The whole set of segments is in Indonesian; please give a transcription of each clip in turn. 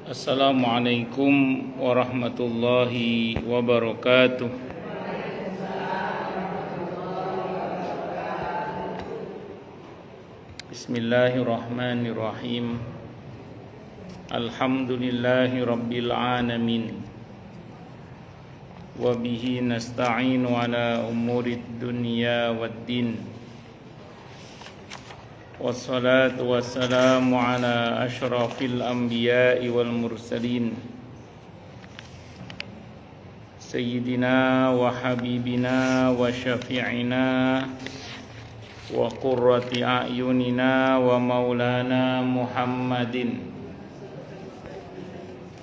Assalamualaikum warahmatullahi wabarakatuh. Bismillahirrahmanirrahim. Alhamdulillahi rabbil alamin. Wa bihi nasta'inu ala umurid dunya waddin. Wassalatu wassalamu ala ashrafil anbiya'i wal mursalin Sayyidina wa habibina wa syafi'ina wa qurrati a'yunina wa maulana Muhammadin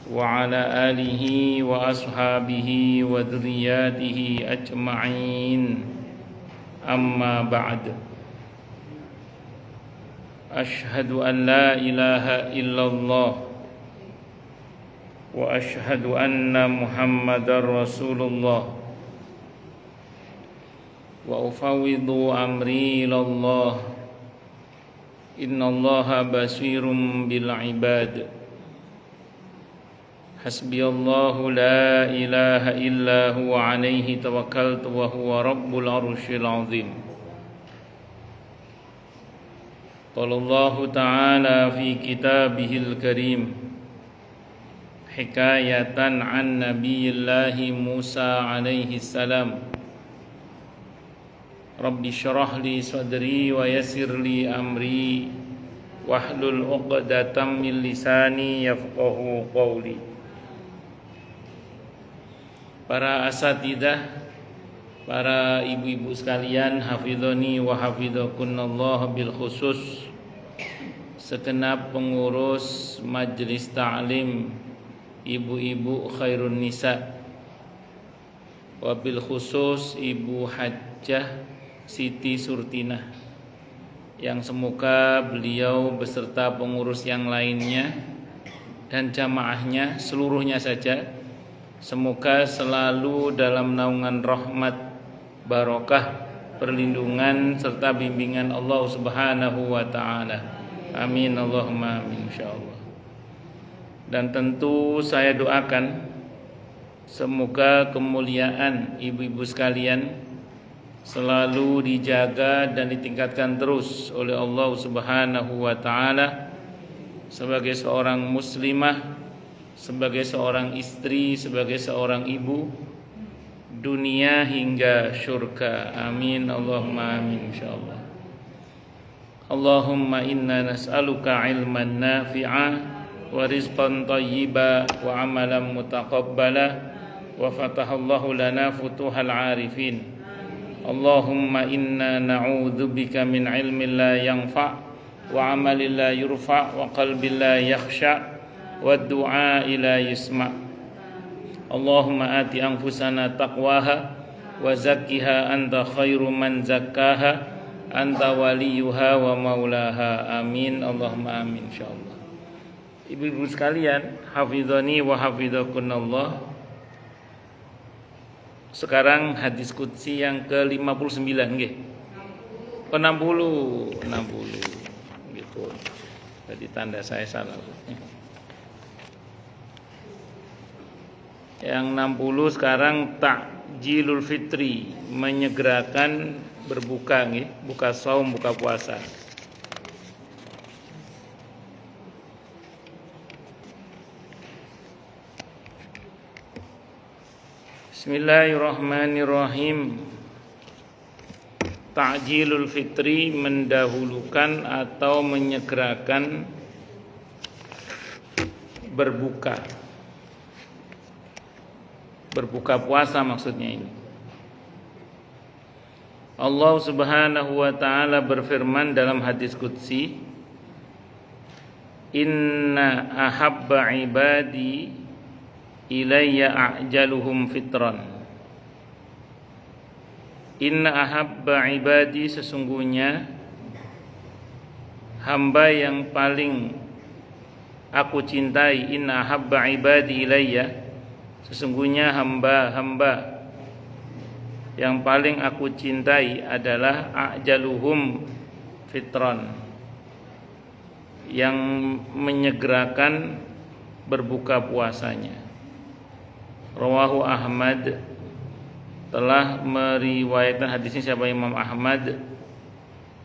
wa ala alihi wa ashabihi wa dhurriyyatihi ajma'in. Amma ba'd. Ashhadu an la ilaha illallah wa ashhadu anna Muhammadar Rasulullah wa ufawwidu amri ilallah. Innallaha basirum bil ibad. Hasbiyallahu la ilaha illa huwa alaihi tawakkaltu wa huwa rabbul arsyil azim. Qala Allah Ta'ala fi kitabihil karim hikayatan an nabiyillahi Musa alaihi salam. Rabbi syrah li sadri wa yassir li amri wahlul 'uqdatam min lisani yafqahu qawli. Para asatidzah, para ibu-ibu sekalian, hafidhoni wa hafidhakunallah bil khusus, segenap pengurus majelis ta'lim ibu-ibu khairun nisa, wabil khusus Ibu Hajjah Siti Surtinah, yang semoga beliau beserta pengurus yang lainnya dan jamaahnya seluruhnya saja semoga selalu dalam naungan rahmat, barokah, perlindungan serta bimbingan Allah Subhanahu wa taala. Amin Allahumma amin insyaallah. Dan tentu saya doakan semoga kemuliaan ibu-ibu sekalian selalu dijaga dan ditingkatkan terus oleh Allah Subhanahu wa taala sebagai seorang muslimah, sebagai seorang istri, sebagai seorang ibu, dunia hingga syurga. Amin Allahumma amin insyaallah. Allahumma inna nas'aluka ilman nafi'a wa rizqan thayyiba wa amalan mutaqabbala wa fatahallahu lana futuhal arifin. Allahumma inna na'udzubika min ilmin la yanfa' wa amalin la yurfa' wa qalbin la yakhsha' wa du'a ila yisma'. Allahumma ati anfusana taqwaha wa zakkiha anta khairu man zakkaha anta waliyuha wa maulaha. Amin Allahumma amin insyaallah. Ibu-ibu sekalian, hafidhani wa hafidhakunallah. Sekarang hadis qudsi yang ke-59 nggih. Oh 60 gitu. Tadi tanda saya salah. Yang 60 sekarang takjilul fitri, menyegerakan berbuka nggih, buka saum, buka puasa. Bismillahirrahmanirrahim. Ta'jilul fitri, mendahulukan atau menyegerakan berbuka. Berbuka puasa maksudnya ini. Allah Subhanahu wa taala berfirman dalam hadis qudsi, "Inna ahabba ibadi ilayya a'jaluhum fitran." Inna ahabba ibadi, sesungguhnya hamba yang paling aku cintai. Inna ahabba ibadi ilayya, sesungguhnya hamba-hamba yang paling aku cintai adalah a'jaluhum fitran, yang menyegerakan berbuka puasanya. Rawahu Ahmad, telah meriwayatkan hadisnya siapa? Imam Ahmad,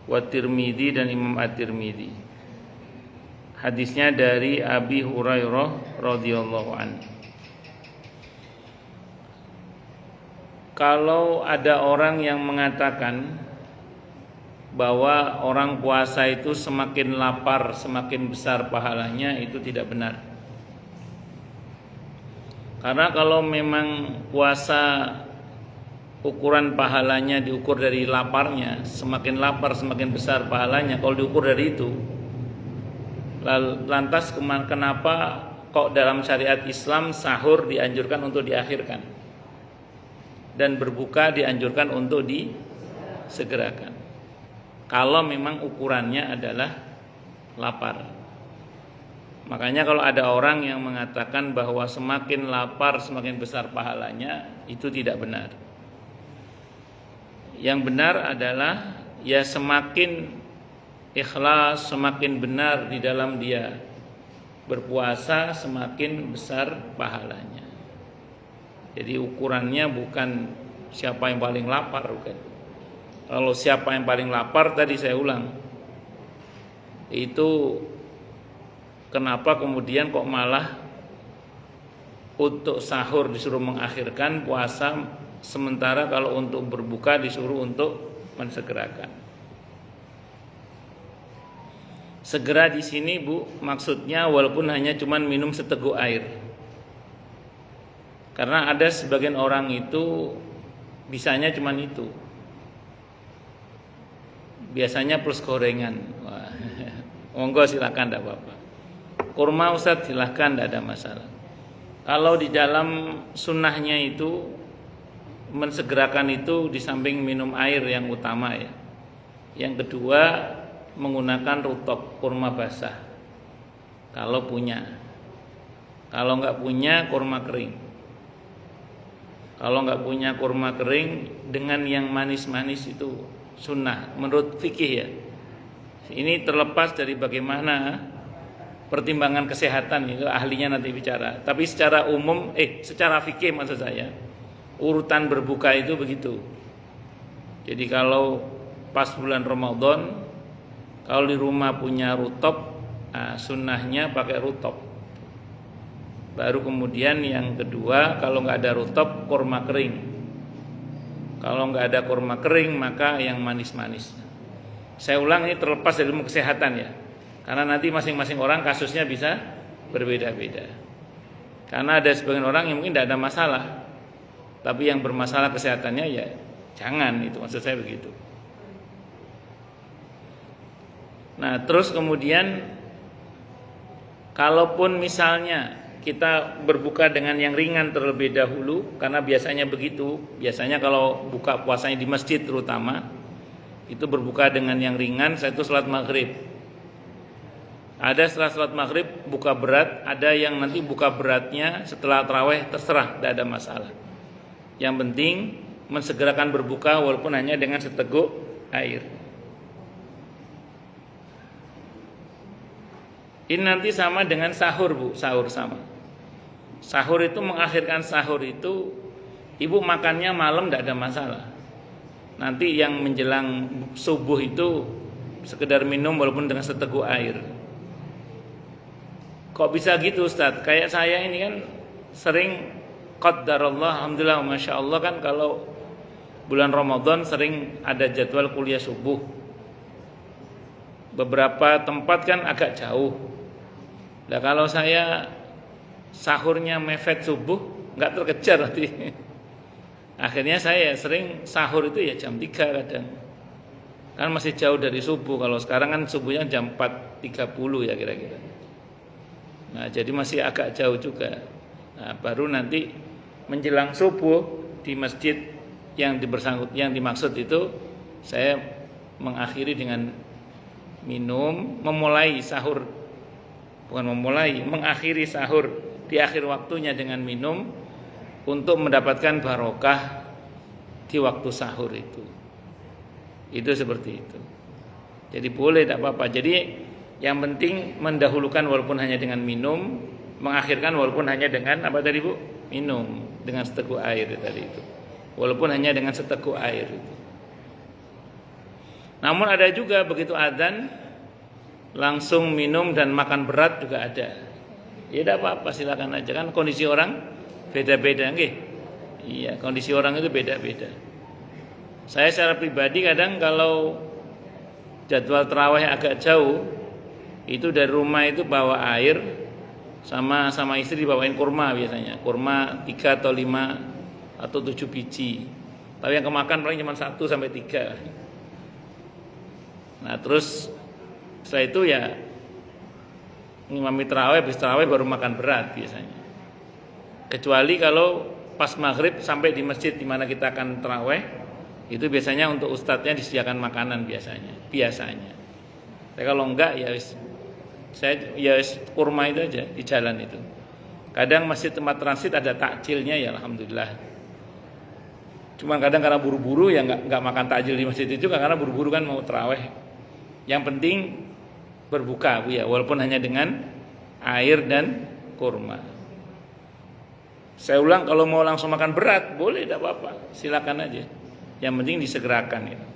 wa Tirmidzi dan Imam At-Tirmidzi. Hadisnya dari Abi Hurairah radhiyallahu anhu. Kalau ada orang yang mengatakan bahwa orang puasa itu semakin lapar semakin besar pahalanya, itu tidak benar. Karena kalau memang puasa ukuran pahalanya diukur dari laparnya, semakin lapar semakin besar pahalanya. Kalau diukur dari itu, lantas kenapa kok dalam syariat Islam sahur dianjurkan untuk diakhirkan dan berbuka dianjurkan untuk disegerakan? Kalau memang ukurannya adalah lapar. Makanya kalau ada orang yang mengatakan bahwa semakin lapar semakin besar pahalanya, itu tidak benar. Yang benar adalah ya semakin ikhlas, semakin benar di dalam dia berpuasa, semakin besar pahalanya. Jadi ukurannya bukan siapa yang paling lapar, bukan. Kalau siapa yang paling lapar, tadi saya ulang, itu kenapa kemudian kok malah untuk sahur disuruh mengakhirkan puasa, sementara kalau untuk berbuka disuruh untuk mensegerakan. Segera di sini Bu, maksudnya walaupun hanya cuman minum seteguk air. Karena ada sebagian orang itu bisanya cuman itu. Biasanya plus gorengan. Wah, monggo silakan, tidak apa-apa. Kurma Ustaz silakan, tidak ada masalah. Kalau di dalam sunnahnya itu mensegerakan itu di samping minum air yang utama ya. Yang kedua menggunakan rutok, kurma basah. Kalau punya. Kalau enggak punya, kurma kering. Kalau enggak punya kurma kering, dengan yang manis-manis itu sunnah menurut fikih ya. Ini terlepas dari bagaimana pertimbangan kesehatan, itu ahlinya nanti bicara. Tapi secara umum, secara fikih maksud saya, urutan berbuka itu begitu. Jadi kalau pas bulan Ramadan, kalau di rumah punya rutop, sunnahnya pakai rutop. Baru kemudian yang kedua, kalau nggak ada rutop, kurma kering. Kalau nggak ada kurma kering, maka yang manis-manis. Saya ulang, ini terlepas dari ilmu kesehatan ya, karena nanti masing-masing orang kasusnya bisa berbeda-beda. Karena ada sebagian orang yang mungkin tidak ada masalah, tapi yang bermasalah kesehatannya ya jangan, itu maksud saya begitu. Nah terus kemudian, kalaupun misalnya kita berbuka dengan yang ringan terlebih dahulu, karena biasanya begitu. Biasanya kalau buka puasanya di masjid terutama, itu berbuka dengan yang ringan. Saya itu salat maghrib. Ada setelah salat maghrib buka berat, ada yang nanti buka beratnya setelah tarawih, terserah, tidak ada masalah. Yang penting mensegerakan berbuka walaupun hanya dengan seteguk air. Ini nanti sama dengan sahur Bu, sahur sama. Sahur itu mengakhirkan sahur itu, ibu makannya malam tidak ada masalah. Nanti yang menjelang subuh itu sekedar minum walaupun dengan seteguk air. Kok bisa gitu Ustaz? Kayak saya ini kan sering qadarullah, alhamdulillah, masya Allah kan kalau bulan Ramadan sering ada jadwal kuliah subuh. Beberapa tempat kan agak jauh. Nah kalau saya sahurnya mepet subuh, nggak terkejar nanti. Akhirnya saya sering sahur itu ya jam 3 kadang. Kan masih jauh dari subuh. Kalau sekarang kan subuhnya jam 4.30 ya kira-kira. Nah jadi masih agak jauh juga. Nah baru nanti menjelang subuh di masjid yang dimaksud itu, saya mengakhiri dengan minum, memulai sahur, mengakhiri sahur di akhir waktunya dengan minum untuk mendapatkan barokah di waktu sahur itu. Itu seperti itu. Jadi boleh, tidak apa-apa. Jadi yang penting mendahulukan walaupun hanya dengan minum, mengakhirkan walaupun hanya dengan apa tadi Bu? Minum dengan seteguk air tadi itu. Walaupun hanya dengan seteguk air itu. Namun ada juga begitu adzan langsung minum dan makan berat juga ada. Ya tidak apa-apa, silakan aja, kan kondisi orang beda-beda nggih. Iya, kondisi orang itu beda-beda. Saya secara pribadi kadang kalau jadwal tarawih agak jauh, itu dari rumah itu bawa air sama istri dibawain kurma biasanya. Kurma 3 atau 5 atau 7 biji. Tapi yang kemakan paling cuma 1 sampai 3. Nah, terus setelah itu ya ngimami tarawih, habis tarawih baru makan berat biasanya. Kecuali kalau pas maghrib sampai di masjid di mana kita akan tarawih, itu biasanya untuk ustadznya disediakan makanan biasanya. Tapi kalau enggak ya kurma itu aja di jalan itu. Kadang masjid tempat transit ada takjilnya ya alhamdulillah. Cuma kadang karena buru-buru ya enggak makan takjil di masjid itu karena buru-buru kan mau tarawih. Yang penting berbuka Bu ya, walaupun hanya dengan air dan kurma. Saya ulang, kalau mau langsung makan berat boleh, tidak apa-apa, silakan aja. Yang penting disegerakan itu.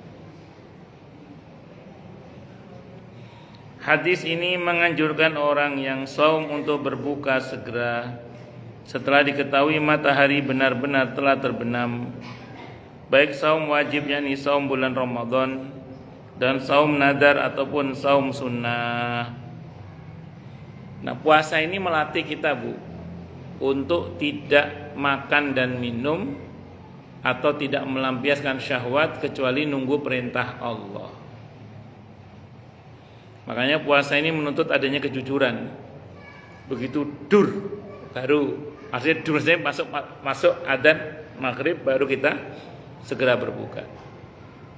Hadis ini menganjurkan orang yang saum untuk berbuka segera setelah diketahui matahari benar-benar telah terbenam. Baik saum wajib yakni saum bulan Ramadan dan saum nadar ataupun saum sunnah. Nah, puasa ini melatih kita Bu untuk tidak makan dan minum atau tidak melampiaskan syahwat kecuali nunggu perintah Allah. Makanya puasa ini menuntut adanya kejujuran. Begitu dur baru, artinya dur saya masuk adzan maghrib baru kita segera berbuka.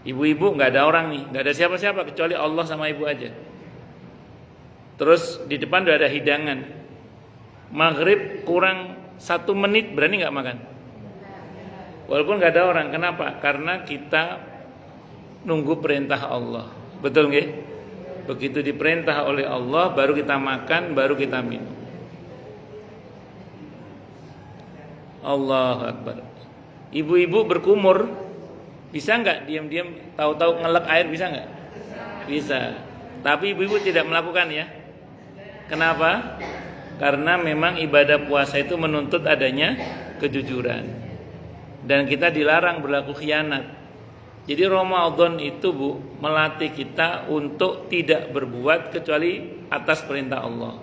Ibu-ibu nggak ada orang nih, nggak ada siapa-siapa kecuali Allah sama ibu aja. Terus di depan udah ada hidangan. Maghrib kurang 1 menit berani nggak makan? Walaupun nggak ada orang, kenapa? Karena kita nunggu perintah Allah, betul nggih? Begitu diperintah oleh Allah, baru kita makan, baru kita minum. Allahu Akbar. Ibu-ibu berkumur, bisa nggak diam-diam tahu-tahu ngelek air, bisa nggak? Bisa. Tapi ibu-ibu tidak melakukan ya. Kenapa? Karena memang ibadah puasa itu menuntut adanya kejujuran. Dan kita dilarang berlaku khianat. Jadi Ramadan itu Bu melatih kita untuk tidak berbuat kecuali atas perintah Allah.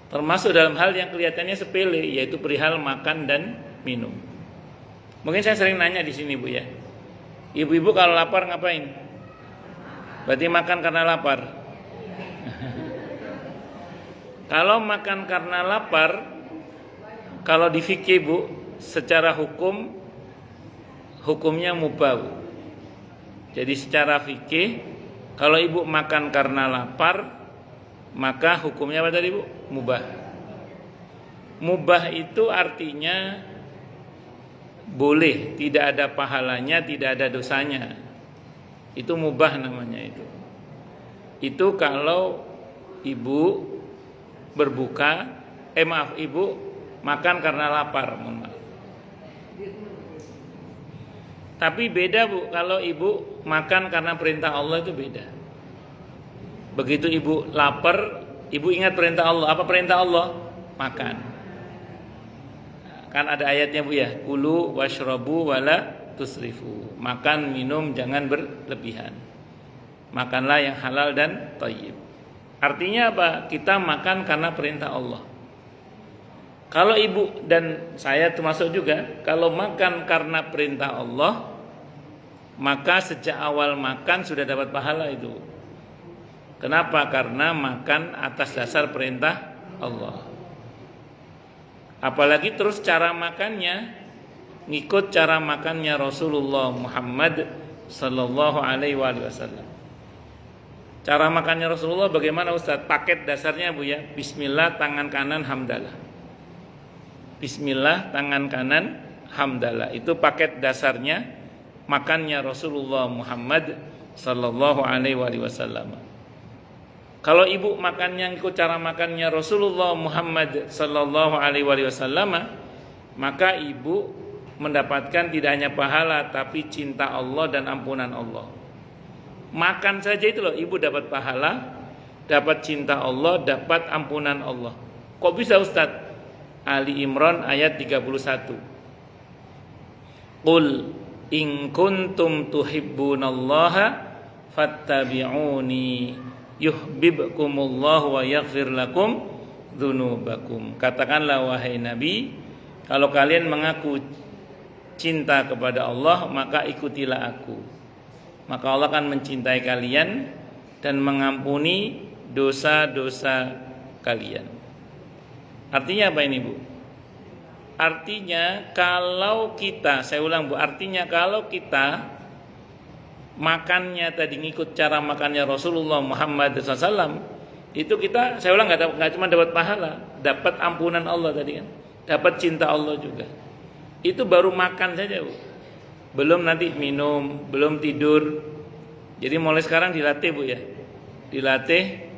Termasuk dalam hal yang kelihatannya sepele, yaitu perihal makan dan minum. Mungkin saya sering nanya di sini Bu ya. Ibu-ibu kalau lapar ngapain? Berarti makan karena lapar. Kalau makan karena lapar, kalau di fikih Bu, secara hukumnya mubah Bu. Jadi secara fikih, kalau ibu makan karena lapar, maka hukumnya apa tadi Bu? Mubah. Mubah itu artinya boleh, tidak ada pahalanya, tidak ada dosanya. Itu mubah namanya itu. Itu kalau ibu berbuka, ibu makan karena lapar, mohon maaf. Tapi beda Bu, kalau ibu makan karena perintah Allah itu beda. Begitu ibu lapar, ibu ingat perintah Allah. Apa perintah Allah? Makan. Kan ada ayatnya Bu ya, kulu washrabu wala tusrifu. Makan, minum, jangan berlebihan. Makanlah yang halal dan thayyib. Artinya apa? Kita makan karena perintah Allah. Kalau ibu dan saya termasuk juga, kalau makan karena perintah Allah, maka sejak awal makan sudah dapat pahala itu. Kenapa? Karena makan atas dasar perintah Allah. Apalagi terus cara makannya ngikut cara makannya Rasulullah Muhammad sallallahu alaihi wasallam. Cara makannya Rasulullah bagaimana Ustaz? Paket dasarnya Bu ya, bismillah tangan kanan hamdalah. Bismillah tangan kanan hamdalah. Itu paket dasarnya makannya Rasulullah Muhammad sallallahu alaihi wasallam. Kalau ibu makannya ikut cara makannya Rasulullah Muhammad sallallahu alaihi wasallam, maka ibu mendapatkan tidak hanya pahala tapi cinta Allah dan ampunan Allah. Makan saja itu loh, ibu dapat pahala, dapat cinta Allah, dapat ampunan Allah. Kok bisa Ustaz? Ali Imran ayat 31. Qul in kuntum tuhibbunallaha fattabi'uni yuhibbukumullahu wa yaghfir lakum dzunubakum. Katakanlah wahai Nabi, kalau kalian mengaku cinta kepada Allah, maka ikutilah aku. Maka Allah akan mencintai kalian dan mengampuni dosa-dosa kalian. Artinya apa ini, Bu? Artinya kalau kita, saya ulang Bu, artinya kalau kita makannya tadi ngikut cara makannya Rasulullah Muhammad SAW, itu kita, saya ulang, nggak cuma dapat pahala, dapat ampunan Allah tadi kan, dapat cinta Allah juga. Itu baru makan saja, Bu. Belum nanti minum, belum tidur. Jadi mulai sekarang dilatih, Bu ya. Dilatih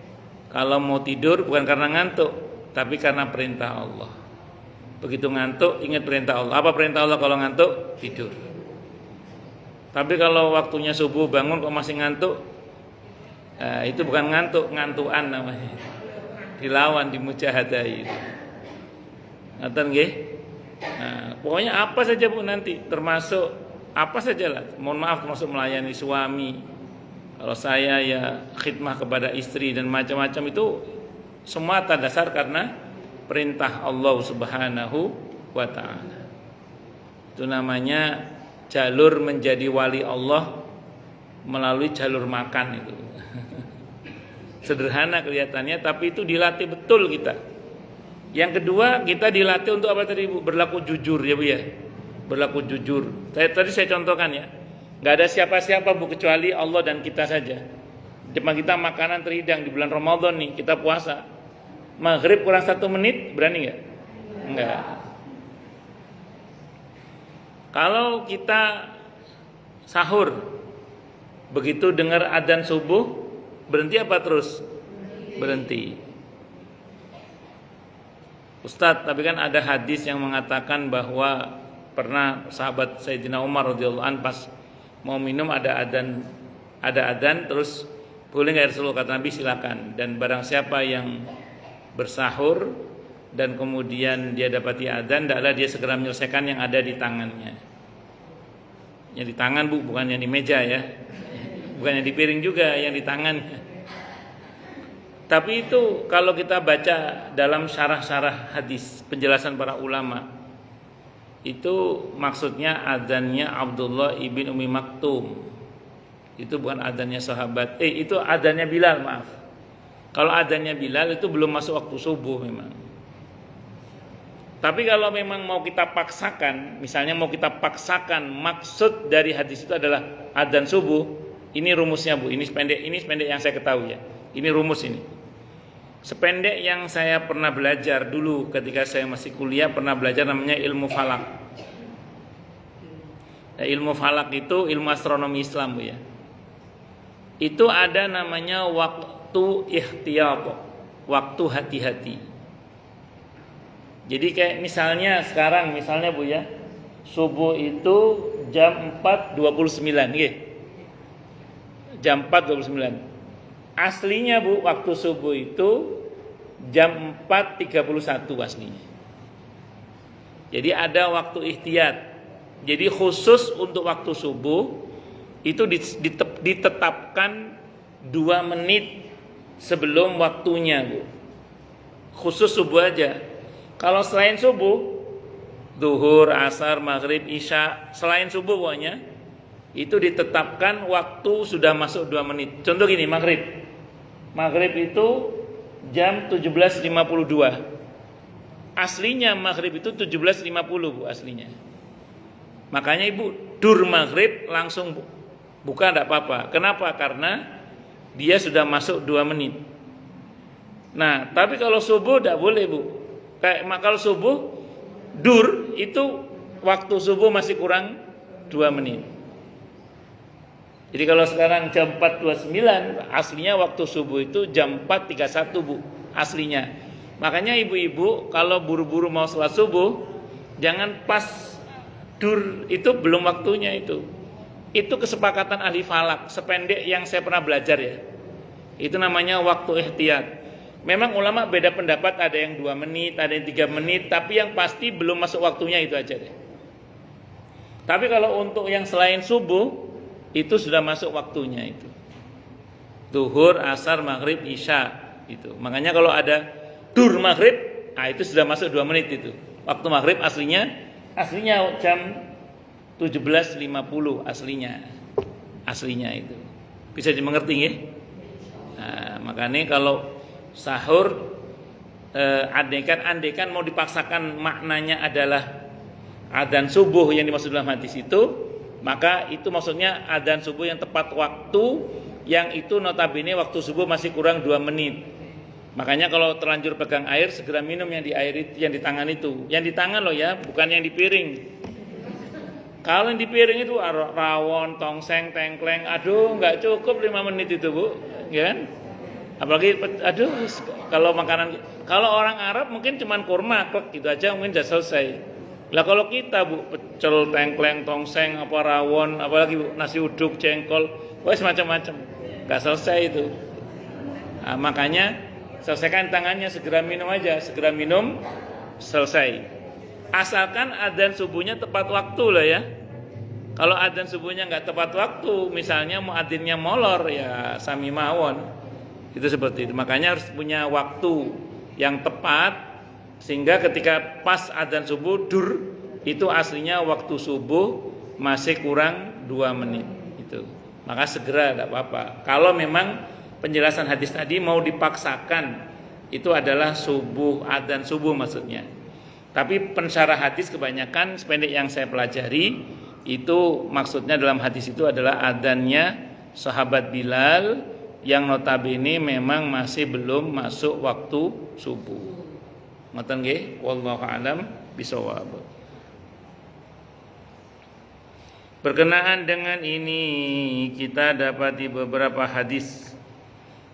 kalau mau tidur bukan karena ngantuk, tapi karena perintah Allah. Begitu ngantuk ingat perintah Allah. Apa perintah Allah kalau ngantuk? Tidur. Tapi kalau waktunya subuh bangun kok masih ngantuk, itu bukan ngantuk, ngantuan namanya. Dilawan, dimujahadai. Ngaten nggih? Nah, pokoknya apa saja Bu nanti, termasuk apa saja lah. Mohon maaf termasuk melayani suami. Kalau saya ya khidmah kepada istri dan macam-macam, itu semua atas dasar karena perintah Allah Subhanahu wa ta'ala. Itu namanya jalur menjadi wali Allah melalui jalur makan itu. Sederhana kelihatannya, tapi itu dilatih betul kita. Yang kedua, kita dilatih untuk apa tadi Bu? Berlaku jujur ya Bu ya. Berlaku jujur. Tadi saya contohkan ya. Gak ada siapa-siapa Bu kecuali Allah dan kita saja. Cuma kita makanan terhidang di bulan Ramadan nih, kita puasa. Maghrib kurang 1 menit, berani gak? Enggak. Kalau kita sahur, begitu dengar adzan subuh, berhenti apa terus? Berhenti. Ustadz, tapi kan ada hadis yang mengatakan bahwa pernah sahabat Sayyidina Umar radhiyallahu anhu pas mau minum ada adzan terus boleh nggak Rasulullah, kata Nabi silakan, dan barang siapa yang bersahur dan kemudian dia dapati adzan, hendaklah dia segera menyelesaikan yang ada di tangannya. Yang di tangan Bu, bukan yang di meja ya, bukan yang di piring juga, yang di tangannya. Tapi itu kalau kita baca dalam syarah-syarah hadis, penjelasan para ulama, itu maksudnya adzannya Abdullah ibn Umi Maktum. Itu bukan adzannya sahabat. Itu adzannya Bilal, maaf. Kalau adzannya Bilal itu belum masuk waktu subuh memang. Tapi kalau memang mau kita paksakan, misalnya mau kita paksakan maksud dari hadis itu adalah adzan subuh, ini rumusnya Bu. Ini sependek yang saya ketahui ya. Ini rumus ini. Sependek yang saya pernah belajar dulu ketika saya masih kuliah, pernah belajar namanya ilmu falak. Nah, ilmu falak itu ilmu astronomi Islam Bu ya. Itu ada namanya waktu ihtiyat, waktu hati-hati. Jadi kayak misalnya sekarang Bu ya, subuh itu jam 4.29 nggih. Jam 4.29. Aslinya Bu, waktu subuh itu jam 4.31 aslinya. Jadi ada waktu ihtiyat. Jadi khusus untuk waktu subuh itu ditetapkan 2 menit sebelum waktunya Bu. Khusus subuh aja. Kalau selain subuh, zuhur, asar, maghrib, isya, selain subuh pokoknya, itu ditetapkan waktu sudah masuk 2 menit. Contoh gini, Maghrib itu jam 17.52. Aslinya maghrib itu 17.50 Bu aslinya. Makanya Ibu dur maghrib langsung buka enggak apa-apa. Kenapa? Karena dia sudah masuk 2 menit. Nah, tapi kalau subuh enggak boleh Bu. Kalau subuh dur itu waktu subuh masih kurang 2 menit. Jadi kalau sekarang jam 4.29, aslinya waktu subuh itu jam 4.31 Bu, aslinya. Makanya ibu-ibu kalau buru-buru mau sholat subuh, jangan pas dur itu belum waktunya itu. Itu kesepakatan ahli falak, sependek yang saya pernah belajar ya. Itu namanya waktu ihtiyat. Memang ulama beda pendapat, ada yang 2 menit, ada yang 3 menit, tapi yang pasti belum masuk waktunya itu aja deh. Tapi kalau untuk yang selain subuh, itu sudah masuk waktunya itu. Zuhur, asar, maghrib, isya itu. Makanya kalau ada dur maghrib, nah itu sudah masuk 2 menit itu. Waktu maghrib aslinya jam 17.50 aslinya itu. Bisa dimengerti ya? Nah, makanya kalau sahur andekan mau dipaksakan maknanya adalah adzan subuh yang dimaksud dalam hadis itu, maka itu maksudnya adzan subuh yang tepat waktu, yang itu notabene waktu subuh masih kurang 2 menit. Makanya kalau terlanjur pegang air, segera minum yang di air itu, yang di tangan itu. Yang di tangan loh ya, bukan yang di piring. Kalau yang di piring itu rawon, tongseng, tengkleng, aduh nggak cukup 5 menit itu Bu, ya kan? Apalagi kalau orang Arab mungkin cuman kurma klek gitu aja mungkin sudah selesai. Lah kalau kita Bu, pecel, tengkleng, tongseng, apa rawon, apalagi Bu, nasi uduk, jengkol, wes macam-macam. Enggak selesai itu. Nah, makanya selesaikan tangannya, segera minum aja, segera minum selesai. Asalkan adzan subuhnya tepat waktu lah ya. Kalau adzan subuhnya enggak tepat waktu, misalnya muadzinnya molor ya sami mawon. Itu seperti itu. Makanya harus punya waktu yang tepat sehingga ketika pas adzan subuh dur itu aslinya waktu subuh masih kurang 2 menit itu. Maka segera tidak apa-apa. Kalau memang penjelasan hadis tadi mau dipaksakan, itu adalah subuh, adzan subuh maksudnya. Tapi pensyarah hadis kebanyakan sependek yang saya pelajari itu maksudnya dalam hadis itu adalah adzannya sahabat Bilal yang notabene memang masih belum masuk waktu subuh. Ngoten nggih, wallahu alam bisawab. Berkenaan dengan ini kita dapati beberapa hadis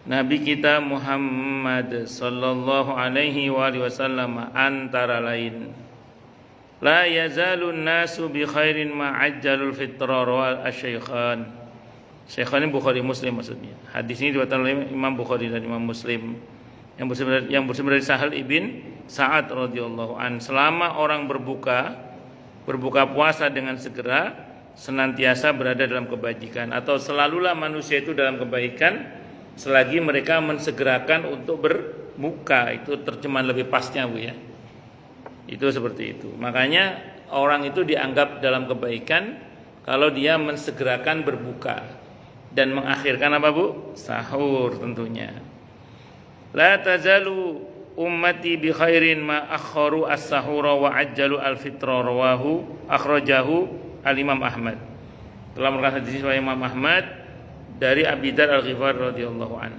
Nabi kita Muhammad sallallahu alaihi wasallam, antara lain la yazalun nasu bi khairin ma ajjalul fitrar wal asyaykhan. Syaikhan Bukhari Muslim maksudnya. Hadis ini diriwayatkan oleh Imam Bukhari dan Imam Muslim yang bersumber dari Sahal ibn Sa'ad radhiyallahu an. Selama orang berbuka puasa dengan segera, senantiasa berada dalam kebajikan, atau selalulah manusia itu dalam kebaikan selagi mereka mensegerakan untuk berbuka. Itu terjemahan lebih pasnya Bu ya. Itu seperti itu. Makanya orang itu dianggap dalam kebaikan kalau dia mensegerakan berbuka dan mengakhirkan apa Bu? Sahur tentunya. La tazalu ummati bi khairin ma akharu as-sahura wa ajjalu al-fitra, rawahu akhrajahu al-Imam Ahmad. Telah meriwayatkan hadis riwayat Imam Ahmad dari Abi Dzar Al-Ghifari radhiyallahu an.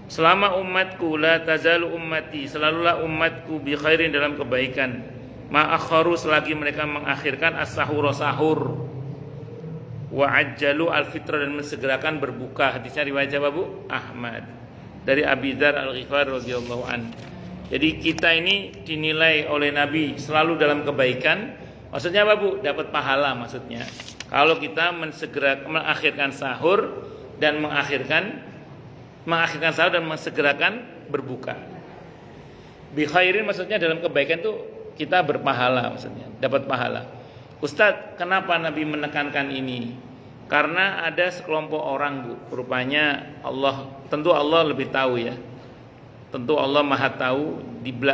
Selama umatku, la tazalu ummati, selalulah umatku bi khairin dalam kebaikan, ma akharu selagi mereka mengakhirkan as-sahura sahur, wa ajjalu al-fitra dan mensegerakan berbuka. Hadisnya riwayat siapa Bu? Ahmad dari Abi Dzar Al-Ghifari radhiyallahu an. Jadi kita ini dinilai oleh Nabi selalu dalam kebaikan. Maksudnya apa Bu? Dapat pahala maksudnya. Kalau kita mengakhirkan sahur dan mengakhirkan sahur dan mensegerakan berbuka. Bi khairin maksudnya dalam kebaikan itu kita berpahala maksudnya, dapat pahala. Ustadz, kenapa Nabi menekankan ini? Karena ada sekelompok orang Bu, rupanya tentu Allah lebih tahu ya. Tentu Allah Maha tahu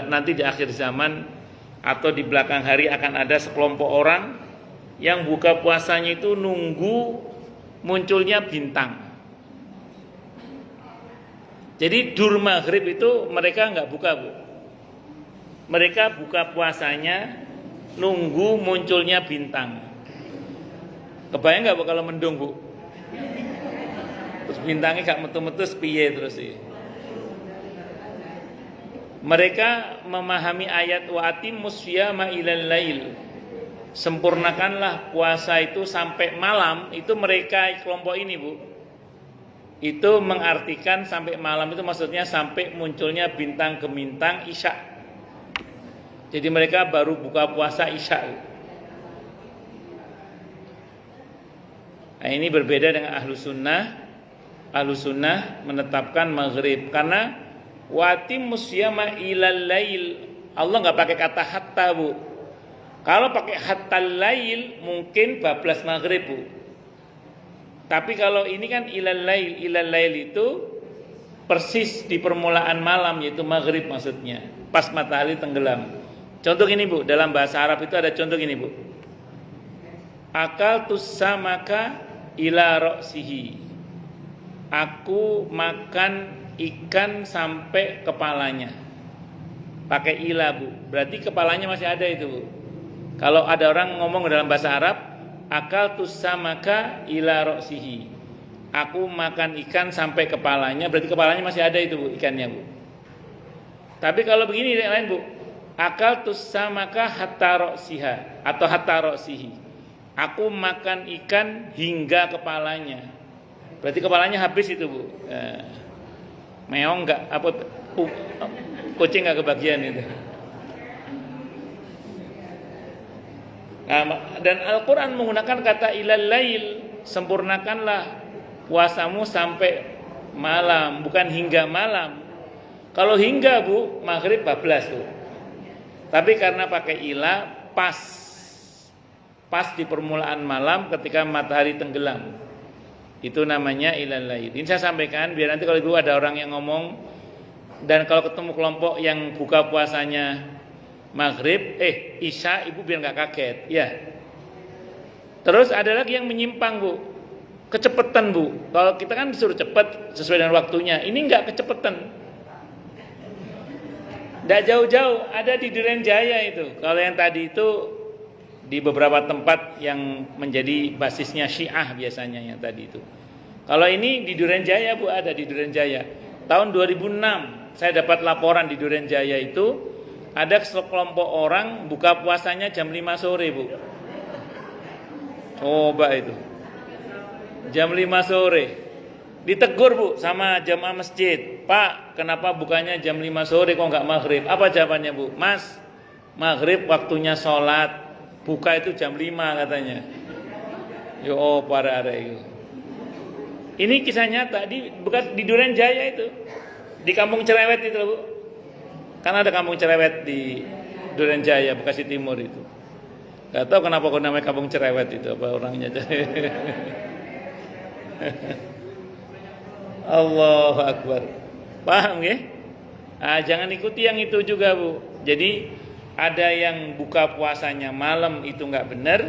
nanti di akhir zaman atau di belakang hari akan ada sekelompok orang yang buka puasanya itu nunggu munculnya bintang. Jadi dur maghrib itu mereka enggak buka Bu. Mereka buka puasanya nunggu munculnya bintang. Kebayang nggak Bu kalau mendung Bu? Terus bintangnya gak metu-metu piye terus sih. Mereka memahami ayat wa atimmus syiyama ilal lail. sempurnakanlah puasa itu sampai malam. Itu mereka kelompok ini, Bu. Itu mengartikan sampai malam itu maksudnya sampai munculnya bintang gemintang Isya. Jadi mereka baru buka puasa Isya. Nah, ini berbeda dengan ahlu sunnah. Ahlu sunnah menetapkan maghrib karena watimus syiyama ilal lail. Allah nggak pakai kata hatta, Bu. Kalau pakai hatta lail mungkin bablas maghrib, Bu. Tapi kalau ini kan ilal lail itu persis di permulaan malam, yaitu maghrib maksudnya, pas matahari tenggelam. Contoh ini, Bu, dalam bahasa Arab itu ada contoh ini, Bu. Akal tusamaka ila roksihi. Aku makan ikan sampai kepalanya. Pakai ila, Bu. Berarti kepalanya masih ada itu, Bu. Kalau ada orang ngomong dalam bahasa Arab, akal tusamaka ila roksihi. Aku makan ikan sampai kepalanya, berarti kepalanya masih ada itu, Bu, ikannya, Bu. Tapi kalau begini yang lain, Bu. Akal tusamaka hatta roksiha atau hatta roksihi. Aku makan ikan hingga kepalanya. Berarti kepalanya habis itu, Bu. Meong enggak apa kucing enggak kebagian itu. Nah, dan Al-Quran menggunakan kata ilal lail, sempurnakanlah puasamu sampai malam, bukan hingga malam. Kalau hingga, Bu, maghrib bablas tuh. Tapi karena pakai ila, pas di permulaan malam ketika matahari tenggelam. Itu namanya ilal lail. Ini saya sampaikan biar nanti kalau Ibu ada orang yang ngomong, dan kalau ketemu kelompok yang buka puasanya maghrib, isya, Ibu biar nggak kaget, ya. Terus ada lagi yang menyimpang, Bu, kecepatan, Bu. Kalau kita kan disuruh cepat sesuai dengan waktunya, ini nggak kecepatan. Nggak jauh-jauh, ada di Duren Jaya itu. Kalau yang tadi itu di beberapa tempat yang menjadi basisnya Syiah biasanya yang tadi itu. Kalau ini di Duren Jaya, Bu, ada di Duren Jaya. Tahun 2006 saya dapat laporan di Duren Jaya itu ada sekelompok orang buka puasanya jam 5 sore, Bu. Coba itu. Jam 5 sore. Ditegur, Bu, sama jamaah masjid. Pak, kenapa bukanya jam 5 sore kok enggak maghrib? Apa jawabannya, Bu? Mas, maghrib waktunya sholat, buka itu jam 5 katanya. Yo, para itu. Ini kisah nyata di Duren Jaya itu. Di Kampung Cerewet itu, Bu. Karena ada Kampung Cerewet di Duren Jaya, Bekasi Timur itu. Gak tahu kenapa kok namanya Kampung Cerewet itu, apa orangnya. Allahu Akbar. Paham ya? Nah, jangan ikuti yang itu juga, Bu. Jadi ada yang buka puasanya malam itu nggak benar,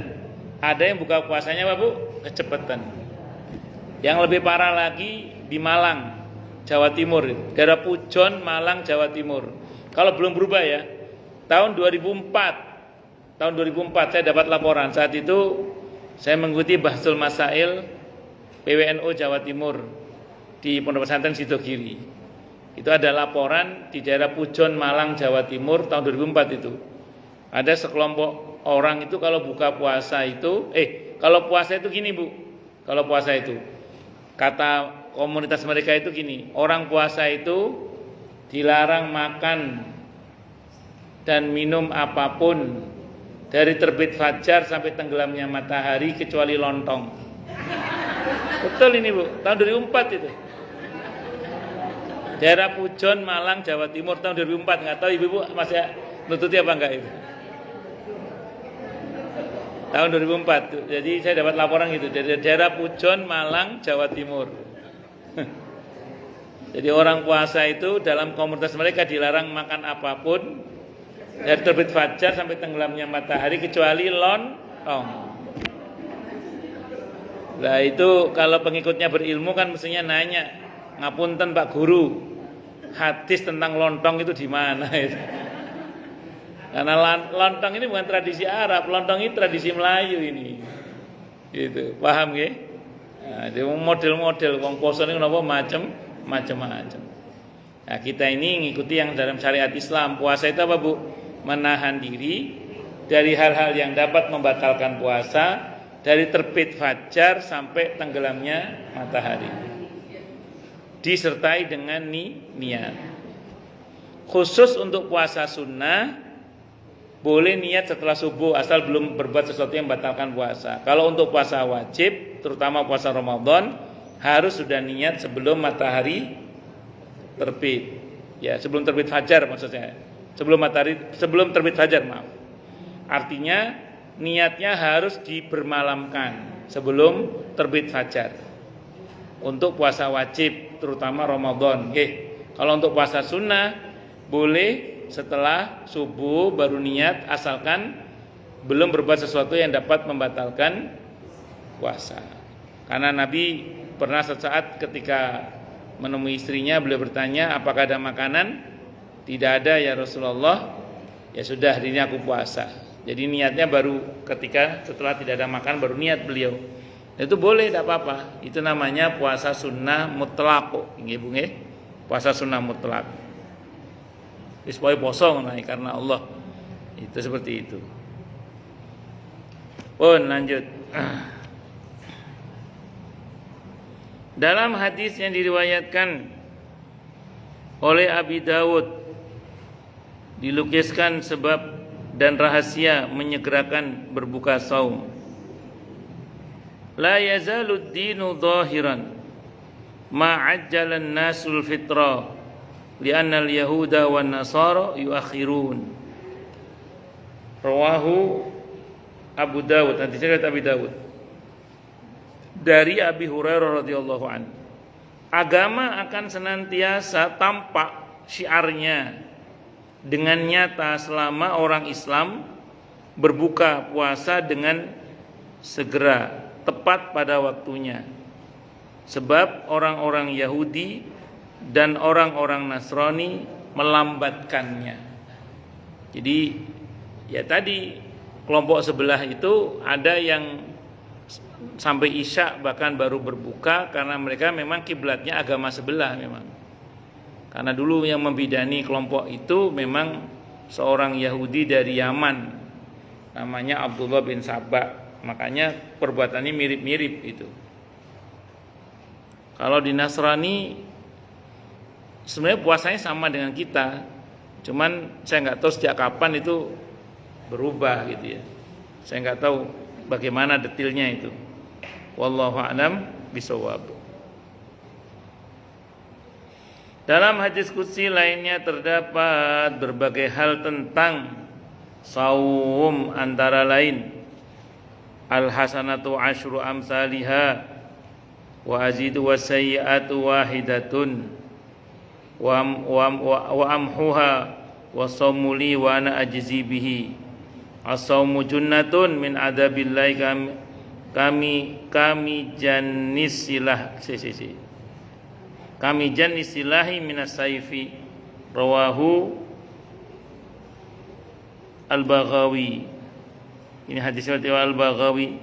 ada yang buka puasanya apa, Bu? Kecepatan. Yang lebih parah lagi di Malang, Jawa Timur, daerah Pujon, Malang, Jawa Timur. Kalau belum berubah ya, tahun 2004 saya dapat laporan. Saat itu saya mengikuti Bahsul Masail PWNU Jawa Timur di Pondok Pesantren Sidogiri. Itu ada laporan di daerah Pujon, Malang, Jawa Timur tahun 2004 itu. Ada sekelompok orang itu kalau buka puasa itu, kalau puasa itu gini, Bu. Kalau puasa itu, kata komunitas mereka itu gini, orang puasa itu dilarang makan dan minum apapun dari terbit fajar sampai tenggelamnya matahari kecuali lontong. Betul ini, Bu, tahun 2004 itu. Daerah Pujon, Malang, Jawa Timur tahun 2004. Nggak tahu Ibu masih nututi apa enggak itu. Tahun 2004 tuh. Jadi saya dapat laporan gitu dari daerah Pujon, Malang, Jawa Timur. Jadi orang puasa itu dalam komunitas mereka dilarang makan apapun dari terbit fajar sampai tenggelamnya matahari kecuali lontong. Nah itu kalau pengikutnya berilmu kan mestinya nanya, ngapunten Pak Guru, hadis tentang lontong itu di mana itu? Karena lontong ini bukan tradisi Arab, lontong ini tradisi Melayu ini. Gitu, paham nggih? Nah, model-model wong poso niku napa macam-macam. Nah, kita ini ngikuti yang dalam syariat Islam. Puasa itu apa, Bu? Menahan diri dari hal-hal yang dapat membatalkan puasa, dari terbit fajar sampai tenggelamnya matahari, disertai dengan niat. Khusus untuk puasa sunnah boleh niat setelah subuh asal belum berbuat sesuatu yang membatalkan puasa. Kalau untuk puasa wajib, terutama puasa Ramadan, harus sudah niat sebelum matahari terbit. Ya, sebelum terbit fajar maksudnya. Sebelum terbit fajar, maaf. Artinya niatnya harus dibermalamkan sebelum terbit fajar. Untuk puasa wajib, terutama Ramadan. Kalau untuk puasa sunnah boleh setelah subuh baru niat, asalkan belum berbuat sesuatu yang dapat membatalkan puasa. Karena Nabi pernah sesaat ketika menemui istrinya, beliau bertanya, apakah ada makanan? Tidak ada ya Rasulullah. Ya sudah, hari ini aku puasa. Jadi niatnya baru ketika setelah tidak ada makan baru niat beliau. Itu boleh, tidak apa-apa. Itu namanya puasa sunnah mutlak. Puasa sunnah mutlak. Supaya poso karena Allah. Itu seperti itu. Lanjut. Dalam hadis yang diriwayatkan oleh Abi Dawud, dilukiskan sebab dan rahasia menyegerakan berbuka saum. La yazalud dinu zahiran ma'ajjalan nasul fitrah li'anna al-yahuda wan nasara yuakhirun. Rawahu Abu Dawud, nanti saya kata Abi Dawud. Dari Abi Hurairah radhiyallahu anhu. Agama akan senantiasa tampak syiarnya dengan nyata selama orang Islam berbuka puasa dengan segera, tepat pada waktunya. Sebab orang-orang Yahudi dan orang-orang Nasrani melambatkannya. Jadi ya tadi kelompok sebelah itu ada yang sampai Isya bahkan baru berbuka karena mereka memang kiblatnya agama sebelah memang. Karena dulu yang membidani kelompok itu memang seorang Yahudi dari Yaman, namanya Abdullah bin Sabah. Makanya perbuatannya mirip-mirip itu. Kalau di Nasrani sebenarnya puasanya sama dengan kita, cuman saya nggak tahu sejak kapan itu berubah gitu ya. Saya nggak tahu bagaimana detailnya itu. Wallahu a'lam bishawab. Dalam hadis qudsi lainnya terdapat berbagai hal tentang saum, antara lain al-hasanatu asyru amsalihha wa azidu wasayyi'atu wahidatun wa amhuha wa sawmuli wa ana ajzi bihi as-sawmu junnatun min adabillahi kami janisilahi minas saifi. Rawahu Al-Baghawi. Ini hadis riwayat Al-Baghawi.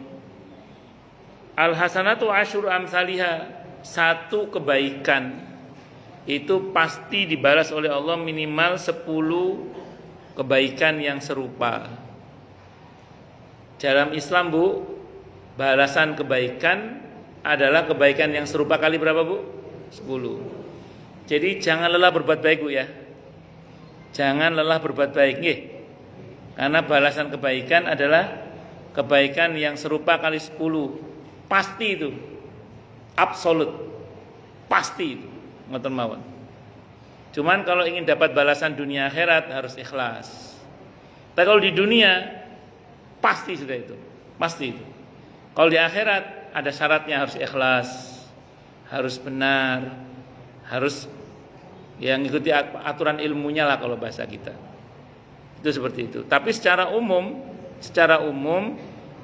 Al-hasanatu asyru amsalihha, satu kebaikan itu pasti dibalas oleh Allah minimal 10 kebaikan yang serupa. Dalam Islam, Bu, balasan kebaikan adalah kebaikan yang serupa kali berapa, Bu? 10. Jadi jangan lelah berbuat baik, Bu ya. Jangan lelah berbuat baik, nggih. Karena balasan kebaikan adalah kebaikan yang serupa kali 10. Pasti itu. Absolut. Pasti itu. Ngoten mawon. Cuman kalau ingin dapat balasan dunia akhirat harus ikhlas. Tapi kalau di dunia pasti sudah itu. Pasti itu. Kalau di akhirat ada syaratnya, harus ikhlas, harus benar, harus yang ikuti aturan ilmunya lah kalau bahasa kita. Itu seperti itu. Tapi secara umum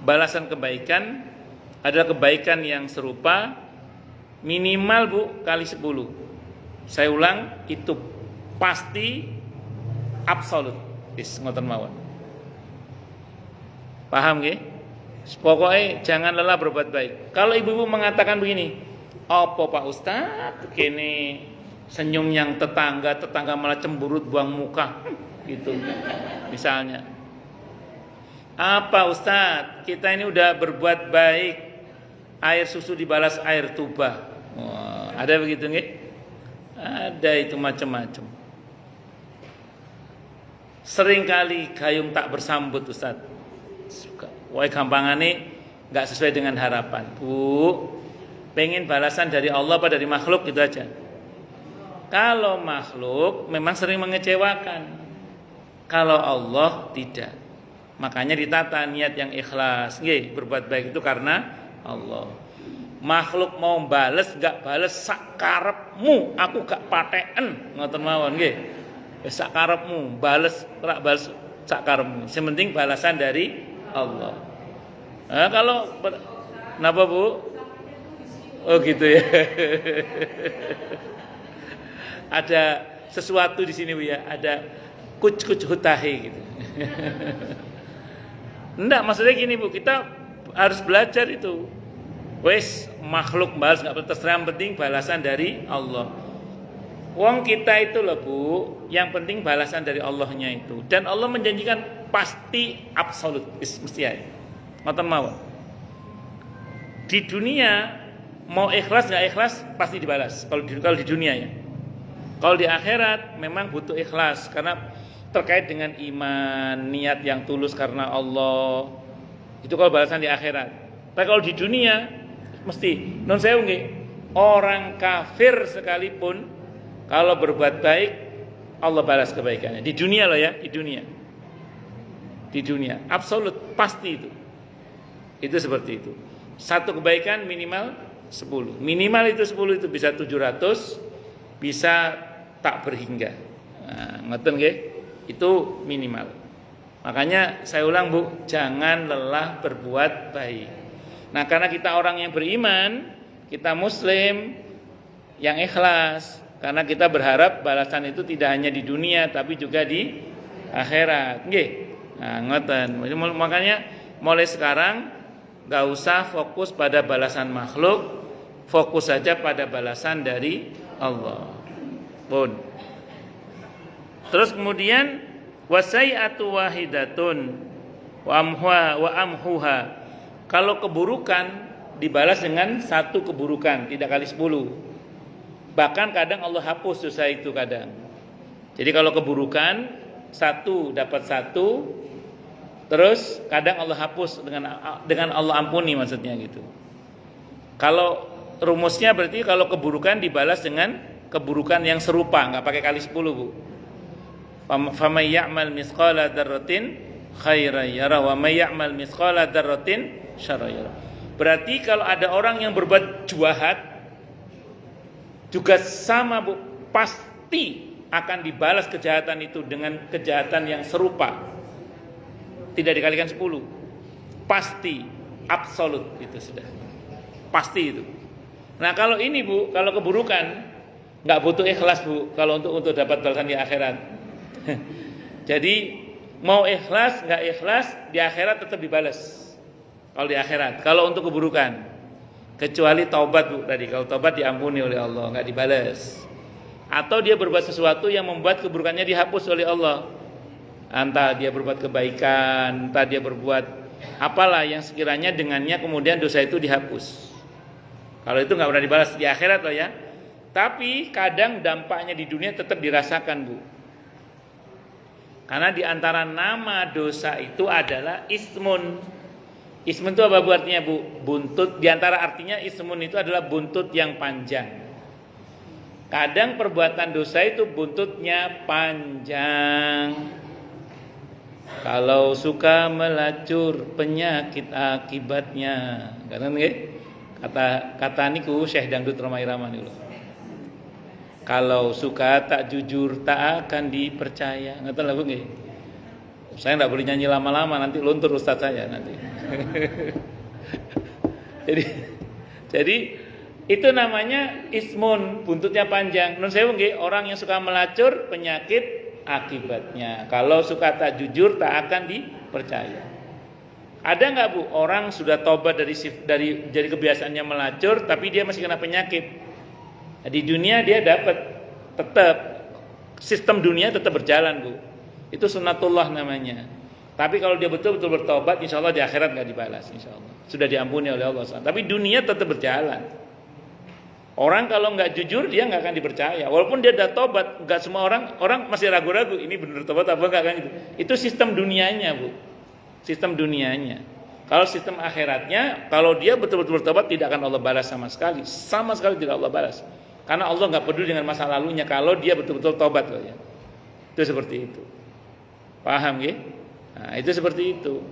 balasan kebaikan adalah kebaikan yang serupa minimal, Bu, kali 10. Saya ulang, itu pasti absolut. Ngoten mawon. Paham nggih? Pokoknya jangan lelah berbuat baik. Kalau ibu-ibu mengatakan begini, apa Pak Ustadz kene senyum yang tetangga malah cemburut buang muka gitu misalnya. Apa Ustadz? Kita ini udah berbuat baik, air susu dibalas air tuba. Wah, ada begitu nggih? Ada itu macam-macam. Seringkali gayung tak bersambut Ustadz. Wah gampangane nggak sesuai dengan harapan. Bu, pengen balasan dari Allah apa dari makhluk gitu aja. Kalau makhluk memang sering mengecewakan. Kalau Allah tidak. Makanya ditata niat yang ikhlas. Nggih, berbuat baik itu karena Allah. Makhluk mau bales gak bales sak karepmu, aku gak paten. Ngoten mawon nggih. Wis sak karepmu, bales rak bales sak karepmu. Yang penting balasan dari Allah. Nah, kalau kenapa Bu? Oh gitu ya. Ada sesuatu di sini Bu ya, ada kuc-kuc hutahe gitu. Enggak, maksudnya gini Bu, kita harus belajar itu. Wes makhluk balas enggak terserah, yang penting balasan dari Allah. Wong kita itu loh Bu, yang penting balasan dari Allahnya itu. Dan Allah menjanjikan pasti absolut, mesti ya. Ngoten mawon. Di dunia mau ikhlas enggak ikhlas pasti dibalas. Kalau di dunia ya. Kalau di akhirat memang butuh ikhlas karena terkait dengan iman, niat yang tulus karena Allah. Itu kalau balasan di akhirat. Tapi kalau di dunia mesti non sewu nggih, orang kafir sekalipun kalau berbuat baik Allah balas kebaikannya. Di dunia loh ya, di dunia. Di dunia absolut pasti itu. Itu seperti itu. Satu kebaikan minimal 10. Minimal itu 10 itu bisa 700, bisa tak berhingga. Nah, ngoten nggih? Itu minimal. Makanya saya ulang Bu, jangan lelah berbuat baik. Nah, karena kita orang yang beriman, kita muslim yang ikhlas, karena kita berharap balasan itu tidak hanya di dunia tapi juga di akhirat. Nggih. Nah, ngoten. Makanya mulai sekarang enggak usah fokus pada balasan makhluk, fokus saja pada balasan dari Allah. Pun. Terus kemudian wasai'atu wahidatun wa amhuha. Kalau keburukan dibalas dengan satu keburukan, tidak kali 10. Bahkan kadang Allah hapus dosa itu kadang. Jadi kalau keburukan satu dapat satu, terus kadang Allah hapus dengan Allah ampuni maksudnya gitu. Kalau rumusnya berarti kalau keburukan dibalas dengan keburukan yang serupa, enggak pakai kali 10 Bu. Famay ya'mal misqala dzarratin khairan yara wa may ya'mal misqala dzarratin syarran yara. Berarti kalau ada orang yang berbuat jahat juga sama Bu, pasti akan dibalas kejahatan itu dengan kejahatan yang serupa. Tidak dikalikan 10. Pasti, absolut itu sudah. Pasti itu. Nah, kalau ini Bu, kalau keburukan enggak butuh ikhlas Bu kalau untuk dapat balasan di akhirat. Jadi mau ikhlas nggak ikhlas di akhirat tetap dibalas. Kalau di akhirat, kalau untuk keburukan, kecuali taubat Bu tadi. Kalau taubat diampuni oleh Allah, nggak dibalas. Atau dia berbuat sesuatu yang membuat keburukannya dihapus oleh Allah. Entah dia berbuat kebaikan, entah dia berbuat apalah yang sekiranya dengannya kemudian dosa itu dihapus. Kalau itu nggak pernah dibalas di akhirat loh ya. Tapi kadang dampaknya di dunia tetap dirasakan Bu. Karena di antara nama dosa itu adalah ismun. Ismun itu apa artinya Bu? Buntut. Di antara artinya ismun itu adalah buntut yang panjang. Kadang perbuatan dosa itu buntutnya panjang. Kalau suka melacur penyakit akibatnya. Karena kata niku Syekh Dangdut Romai Rama niku. Kalau suka tak jujur tak akan dipercaya. Ngerti lagu nggih? Saya enggak boleh nyanyi lama-lama nanti luntur ustaz saya nanti. jadi itu namanya ismun, buntutnya panjang. Nun sewu nggih, orang yang suka melacur penyakit akibatnya. Kalau suka tak jujur tak akan dipercaya. Ada enggak Bu orang sudah tobat dari kebiasaannya melacur tapi dia masih kena penyakit? Di dunia dia dapat tetap sistem dunia tetap berjalan Bu. Itu sunnatullah namanya. Tapi kalau dia betul-betul bertobat, insya Allah di akhirat nggak dibalas, insya Allah sudah diampuni oleh Allah SWT. Tapi dunia tetap berjalan. Orang kalau nggak jujur dia nggak akan dipercaya. Walaupun dia udah tobat, nggak semua orang masih ragu-ragu ini benar tobat apa enggak kan gitu. Itu sistem dunianya, Bu. Sistem dunianya. Kalau sistem akhiratnya, kalau dia betul-betul bertobat tidak akan Allah balas sama sekali tidak Allah balas. Karena Allah nggak peduli dengan masa lalunya kalau dia betul-betul tobat loh ya. Itu seperti itu. Paham ya? Nah, itu seperti itu.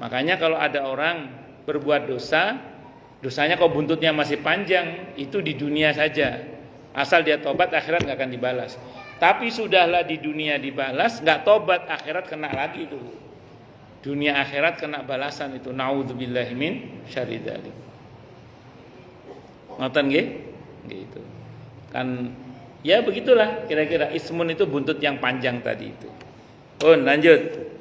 Makanya kalau ada orang berbuat dosa, dosanya kok buntutnya masih panjang, itu di dunia saja. Asal dia tobat, akhirat nggak akan dibalas. Tapi sudahlah di dunia dibalas, nggak tobat, akhirat kena lagi itu. Dunia akhirat kena balasan itu. Naudzubillahi min syarri dzalik. Ngoten nggih? Gitu. Kan ya begitulah kira-kira ismun itu buntut yang panjang tadi itu. Lanjut.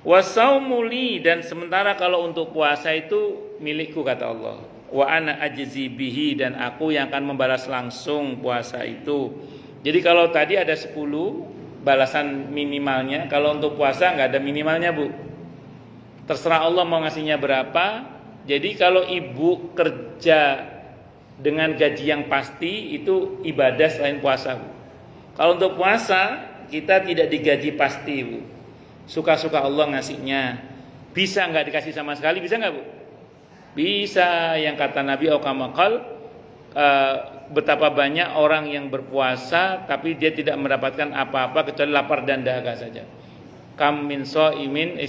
Wasaumuli, dan sementara kalau untuk puasa itu milikku kata Allah. Wa ana ajzi bihi, dan aku yang akan membalas langsung puasa itu. Jadi kalau tadi ada 10 balasan minimalnya, kalau untuk puasa nggak ada minimalnya, Bu. Terserah Allah mau ngasihnya berapa. Jadi kalau ibu kerja dengan gaji yang pasti itu ibadah selain puasa, Bu. Kalau untuk puasa kita tidak digaji pasti, Bu. Suka-suka Allah ngasihnya. Bisa nggak dikasih sama sekali? Bisa nggak, Bu? Bisa. Yang kata Nabi Aukamakal, betapa banyak orang yang berpuasa tapi dia tidak mendapatkan apa-apa kecuali lapar dan dahaga saja. Kam min shaimin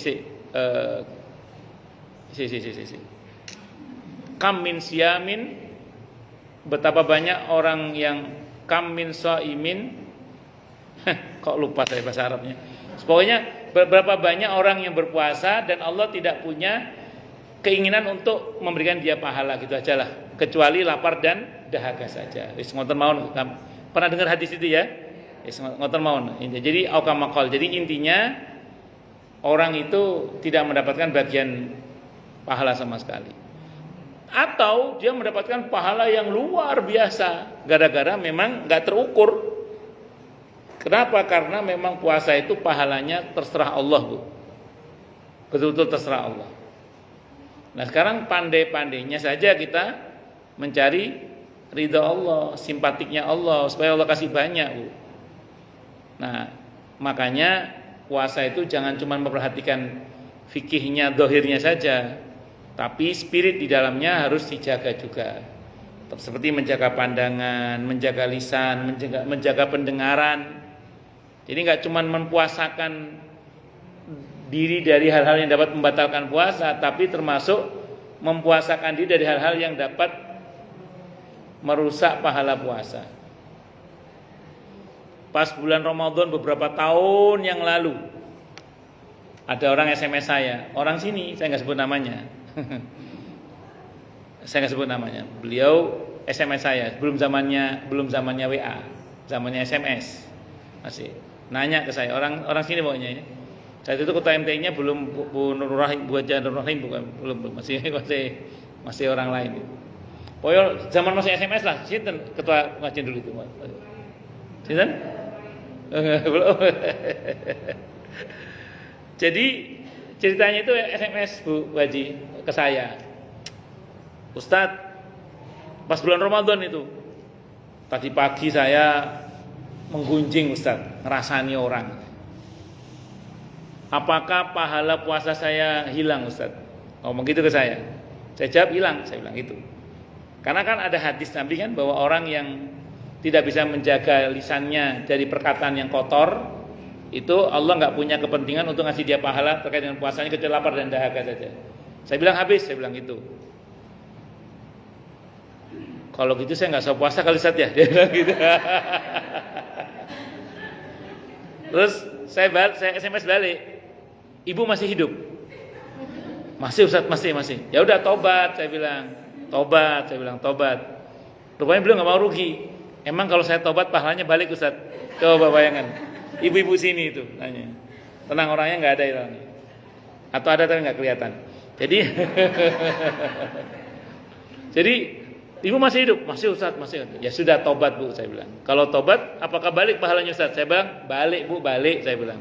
kam min siyamin, betapa banyak orang yang kam min shaimin kok lupa saya bahasa Arabnya. Pokoknya berapa banyak orang yang berpuasa dan Allah tidak punya keinginan untuk memberikan dia pahala, gitu aja lah, kecuali lapar dan dahaga saja. Wis ngoten mawon. Pernah dengar hadis itu ya? Wis ngoten mawon. Jadi aukamakal. Jadi intinya orang itu tidak mendapatkan bagian pahala sama sekali. Atau dia mendapatkan pahala yang luar biasa gara-gara memang enggak terukur. Kenapa? Karena memang puasa itu pahalanya terserah Allah, Bu. Betul-betul terserah Allah. Nah sekarang pandai-pandainya saja kita mencari ridha Allah, simpatiknya Allah, supaya Allah kasih banyak, Bu. Nah makanya puasa itu jangan cuma memperhatikan fikihnya, dohirnya saja, tapi spirit di dalamnya harus dijaga juga. Seperti menjaga pandangan, menjaga lisan, menjaga pendengaran. Jadi nggak cuma mempuasakan diri dari hal-hal yang dapat membatalkan puasa, tapi termasuk mempuasakan diri dari hal-hal yang dapat merusak pahala puasa. Pas bulan Ramadan beberapa tahun yang lalu, ada orang SMS saya, orang sini, saya nggak sebut namanya. Saya nggak sebut namanya. Beliau SMS saya, belum zamannya WA, zamannya SMS masih. Nanya ke saya, orang sini pokoknya ya. Saat itu ketua MTI-nya belum Bu Nurul Rahim, Bu Haja Nurul Rahim, bukan, belum masih orang lain. Pokoknya zaman masih SMS lah, sinten ketua ngajen dulu itu. Sinten? Belum. Jadi ceritanya itu SMS Bu Haji ke saya. Ustadz, pas bulan Ramadan itu, tadi pagi saya menggunjing Ustaz, ngerasani orang. Apakah pahala puasa saya hilang Ustaz? Ngomong gitu ke saya. Saya jawab hilang, saya bilang gitu. Karena kan ada hadis Nabi kan bahwa orang yang tidak bisa menjaga lisannya dari perkataan yang kotor, itu Allah nggak punya kepentingan untuk ngasih dia pahala terkait dengan puasanya kecuali lapar dan dahaga saja. Saya bilang habis, saya bilang gitu. Kalau gitu saya nggak usah puasa kali Ustaz ya, dia bilang gitu. Terus saya SMS balik, ibu masih hidup? Masih Ustaz, masih. Ya udah tobat, saya bilang. Tobat. Rupanya beliau nggak mau rugi. Emang kalau saya tobat pahalanya balik Ustaz? Coba bayangkan. Ibu-ibu sini itu nanya. Tenang, orangnya nggak ada orangnya. Atau ada tapi nggak kelihatan. Jadi ibu masih hidup? Masih Ustaz, masih. Ya sudah tobat Bu, saya bilang. Kalau tobat, apakah balik pahalanya Ustaz? Saya bilang, balik Bu, balik, saya bilang.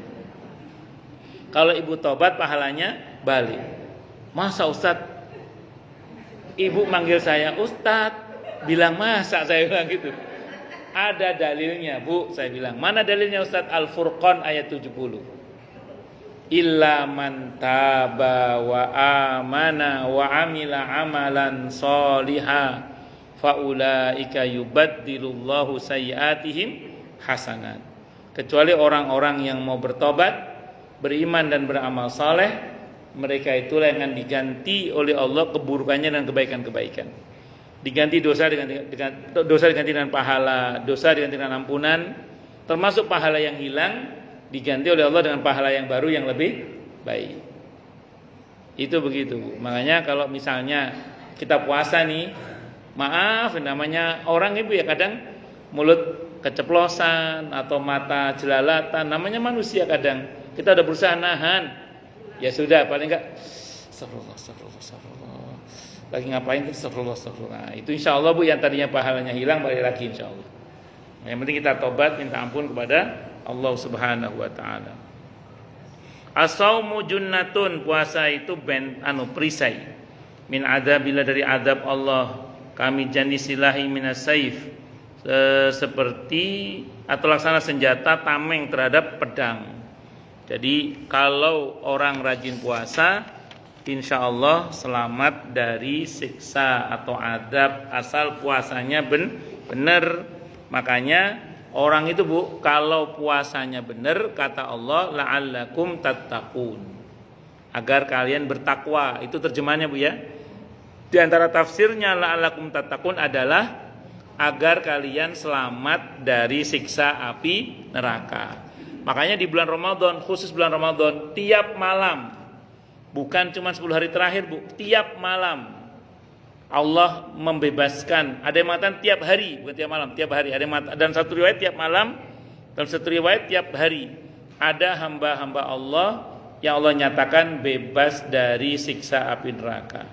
Kalau ibu tobat pahalanya balik. Masa Ustadz, ibu manggil saya Ustadz, bilang masa, saya bilang gitu. Ada dalilnya Bu, saya bilang. Mana dalilnya Ustadz? Al-Furqan ayat 70. Illa man taba wa amana wa amila amalan soliha faulaika yubaddilullahu sayyiatihim hasanat. Kecuali orang-orang yang mau bertobat, beriman dan beramal saleh, mereka itulah yang akan diganti oleh Allah keburukannya dan kebaikan-kebaikan. Diganti dosa diganti dengan pahala, dosa diganti dengan ampunan, termasuk pahala yang hilang diganti oleh Allah dengan pahala yang baru yang lebih baik. Itu begitu. Makanya kalau misalnya kita puasa nih, maaf namanya orang ibu ya kadang mulut keceplosan atau mata jelalatan, namanya manusia kadang. Kita udah berusaha nahan. Ya sudah, paling enggak astagfirullah. Lagi ngapain tuh astagfirullah. Nah, itu insyaallah Bu yang tadinya pahalanya hilang balik lagi insyaallah. Nah, yang penting kita tobat minta ampun kepada Allah Subhanahu wa taala. As-saumu junnatun, puasa itu perisai. Min adzabillah, dari azab Allah. Kami janisilahi minas saif, seperti atau laksana senjata tameng terhadap pedang. Jadi kalau orang rajin puasa, insya Allah selamat dari siksa atau adab asal puasanya benar. Makanya orang itu Bu, kalau puasanya benar, kata Allah la'allakum tattaqun, agar kalian bertakwa. Itu terjemahannya Bu ya. Di antara tafsirnya la'allakum tattaqun adalah agar kalian selamat dari siksa api neraka. Makanya di bulan Ramadan, khusus bulan Ramadan, tiap malam, bukan cuma 10 hari terakhir Bu, tiap malam Allah membebaskan. Ada yang mengatakan tiap hari, bukan tiap malam, tiap hari. Ada yang mengatakan, dan satu riwayat tiap malam, dan satu riwayat tiap hari. Ada hamba-hamba Allah yang Allah nyatakan bebas dari siksa api neraka.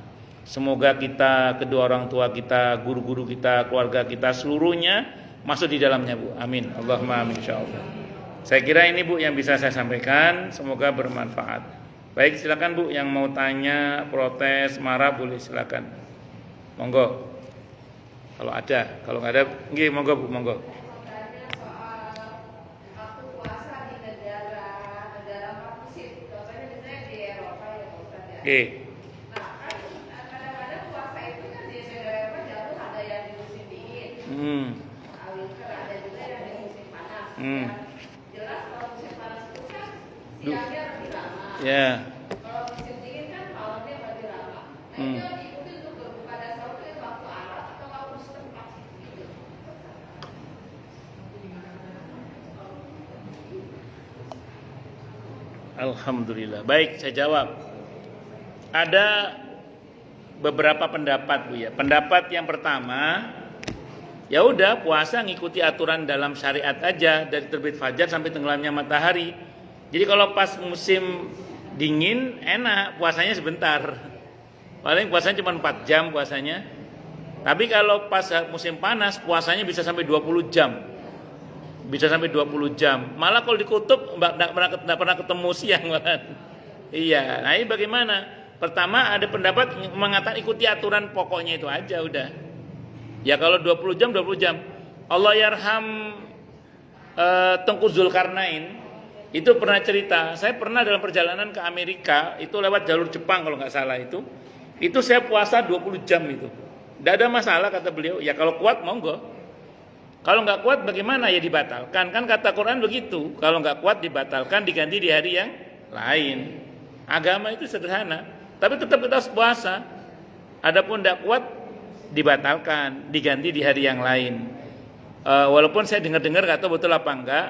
Semoga kita, kedua orang tua kita, guru-guru kita, keluarga kita seluruhnya masuk di dalamnya Bu. Amin. Allahumma amin insyaallah. Saya kira ini Bu yang bisa saya sampaikan, semoga bermanfaat. Baik, silakan Bu yang mau tanya, protes, marah boleh silakan. Monggo. Kalau ada, kalau nggak ada, nggih monggo Bu, monggo. Oke. Jelas kalau musim panas itu kan siangnya lebih lama. Ya. Kalau musim dingin kan malamnya lebih lama. Nah itu yang diikuti untuk berbuka dan sahur itu waktu Arab atau waktu setempat gitu. Alhamdulillah. Baik, saya jawab. Ada beberapa pendapat Bu ya. Pendapat yang pertama, ya udah puasa ngikuti aturan dalam syariat aja dari terbit fajar sampai tenggelamnya matahari. Jadi kalau pas musim dingin enak puasanya sebentar. Paling puasanya cuma 4 jam puasanya. Tapi kalau pas musim panas puasanya bisa sampai 20 jam. Bisa sampai 20 jam. Malah kalau di kutub enggak pernah ketemu siang malah. Iya, nah ini bagaimana? Pertama ada pendapat mengatakan ikuti aturan pokoknya itu aja udah. Ya kalau 20 jam 20 jam. Allah yarham Tengku Zulkarnain itu pernah cerita, saya pernah dalam perjalanan ke Amerika, itu lewat jalur Jepang kalau nggak salah itu saya puasa 20 jam itu. Tidak ada masalah kata beliau, ya kalau kuat monggo. Kalau nggak kuat bagaimana? Ya dibatalkan. Kan kata Quran begitu, kalau nggak kuat dibatalkan, diganti di hari yang lain. Agama itu sederhana, tapi tetap kita harus puasa. Adapun tidak kuat dibatalkan, diganti di hari yang lain. Walaupun saya dengar-dengar nggak tahu betul apa enggak.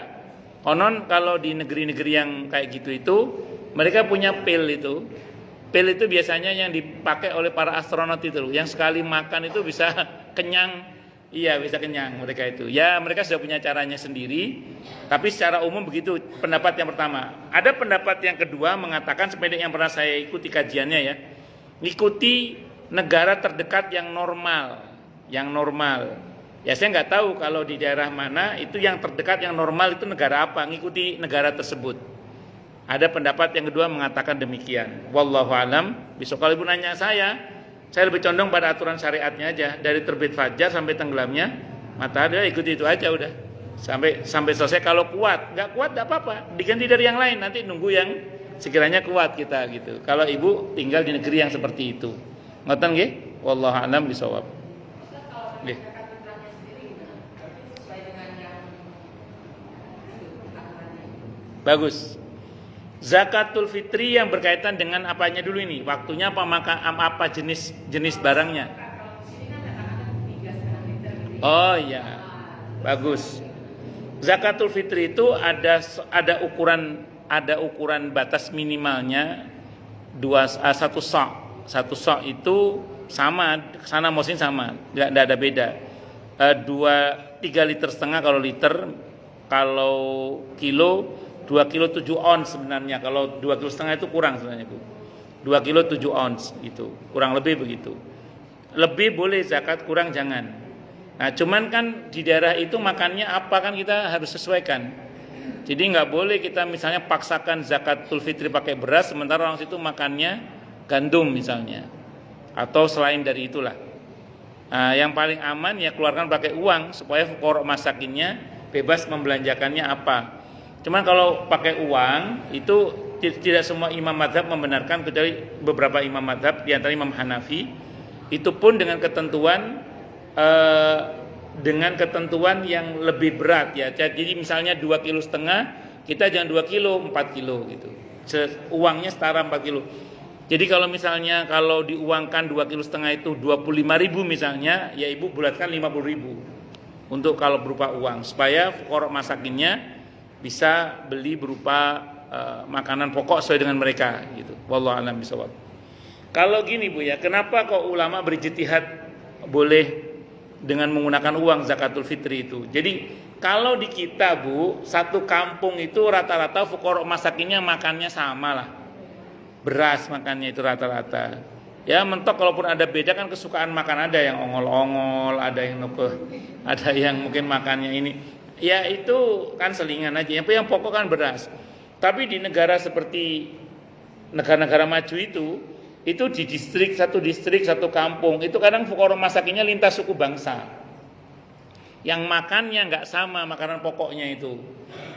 Konon kalau di negeri-negeri yang kayak gitu itu mereka punya pil itu. Pil itu biasanya yang dipakai oleh para astronot itu loh, yang sekali makan itu bisa kenyang. Iya, bisa kenyang mereka itu. Ya, mereka sudah punya caranya sendiri. Tapi secara umum begitu pendapat yang pertama. Ada pendapat yang kedua mengatakan seperti yang pernah saya ikuti kajiannya ya. Ikuti negara terdekat yang normal. Yang normal. Ya saya nggak tahu kalau di daerah mana itu yang terdekat yang normal itu negara apa, ngikuti negara tersebut. Ada pendapat yang kedua mengatakan demikian. Wallahu alam. Besok kalau ibu nanya saya lebih condong pada aturan syariatnya aja. Dari terbit fajar sampai tenggelamnya matahari, ikuti itu aja udah. Sampai selesai. Kalau kuat, nggak kuat nggak apa-apa. Diganti dari yang lain. Nanti nunggu yang sekiranya kuat kita gitu. Kalau ibu tinggal di negeri yang seperti itu. Ngoten nggih? Wallahu alam bisawab. Nggih. Bagus. Zakatul fitri yang berkaitan dengan apanya dulu ini? Waktunya apa, apa jenis barangnya? Oh iya. Bagus. Zakatul fitri itu ada ukuran batas minimalnya 1 sa'. 1 sa' itu sama, sana mosin sama, enggak ada beda. 3,5 liter kalau liter, kalau kilo 2 kilo 7 ons sebenarnya. Kalau 2 kilo setengah itu kurang sebenarnya Bu. 2 kilo 7 ons itu kurang lebih begitu. Lebih boleh zakat, kurang jangan. Nah cuman kan di daerah itu makannya apa kan kita harus sesuaikan. Jadi nggak boleh kita misalnya paksakan zakatul fitri pakai beras sementara orang situ makannya gandum misalnya, atau selain dari itulah. Nah, yang paling aman ya keluarkan pakai uang supaya fuqara masakinnya bebas membelanjakannya apa. Cuman kalau pakai uang itu tidak semua imam mazhab membenarkan, kecuali beberapa imam mazhab di antara Imam Hanafi. Itu pun dengan ketentuan yang lebih berat ya. Jadi misalnya 2,5 kilo, kita jangan 2 kilo, 4 kilo gitu. Uangnya setara 4 kilo. Jadi kalau misalnya kalau diuangkan 2,5 kilo itu 25.000 misalnya, ya ibu bulatkan 50.000 untuk kalau berupa uang supaya fuqara masakinnya bisa beli berupa makanan pokok sesuai dengan mereka gitu. Wallahu a'lam bishawab. Kalau gini Bu ya, kenapa kok ulama berijtihad boleh dengan menggunakan uang zakatul fitri itu? Jadi kalau di kita Bu, satu kampung itu rata-rata fuqara masakinnya makannya sama lah. Beras makannya itu rata-rata. Ya mentok kalaupun ada beda kan kesukaan makan, ada yang ongol-ongol, ada yang nukeh, ada yang mungkin makannya ini. Ya itu kan selingan aja. Yang pokok kan beras. Tapi di negara seperti negara-negara maju itu di distrik, satu kampung itu kadang fuqara masakinnya lintas suku bangsa. Yang makannya nggak sama makanan pokoknya itu.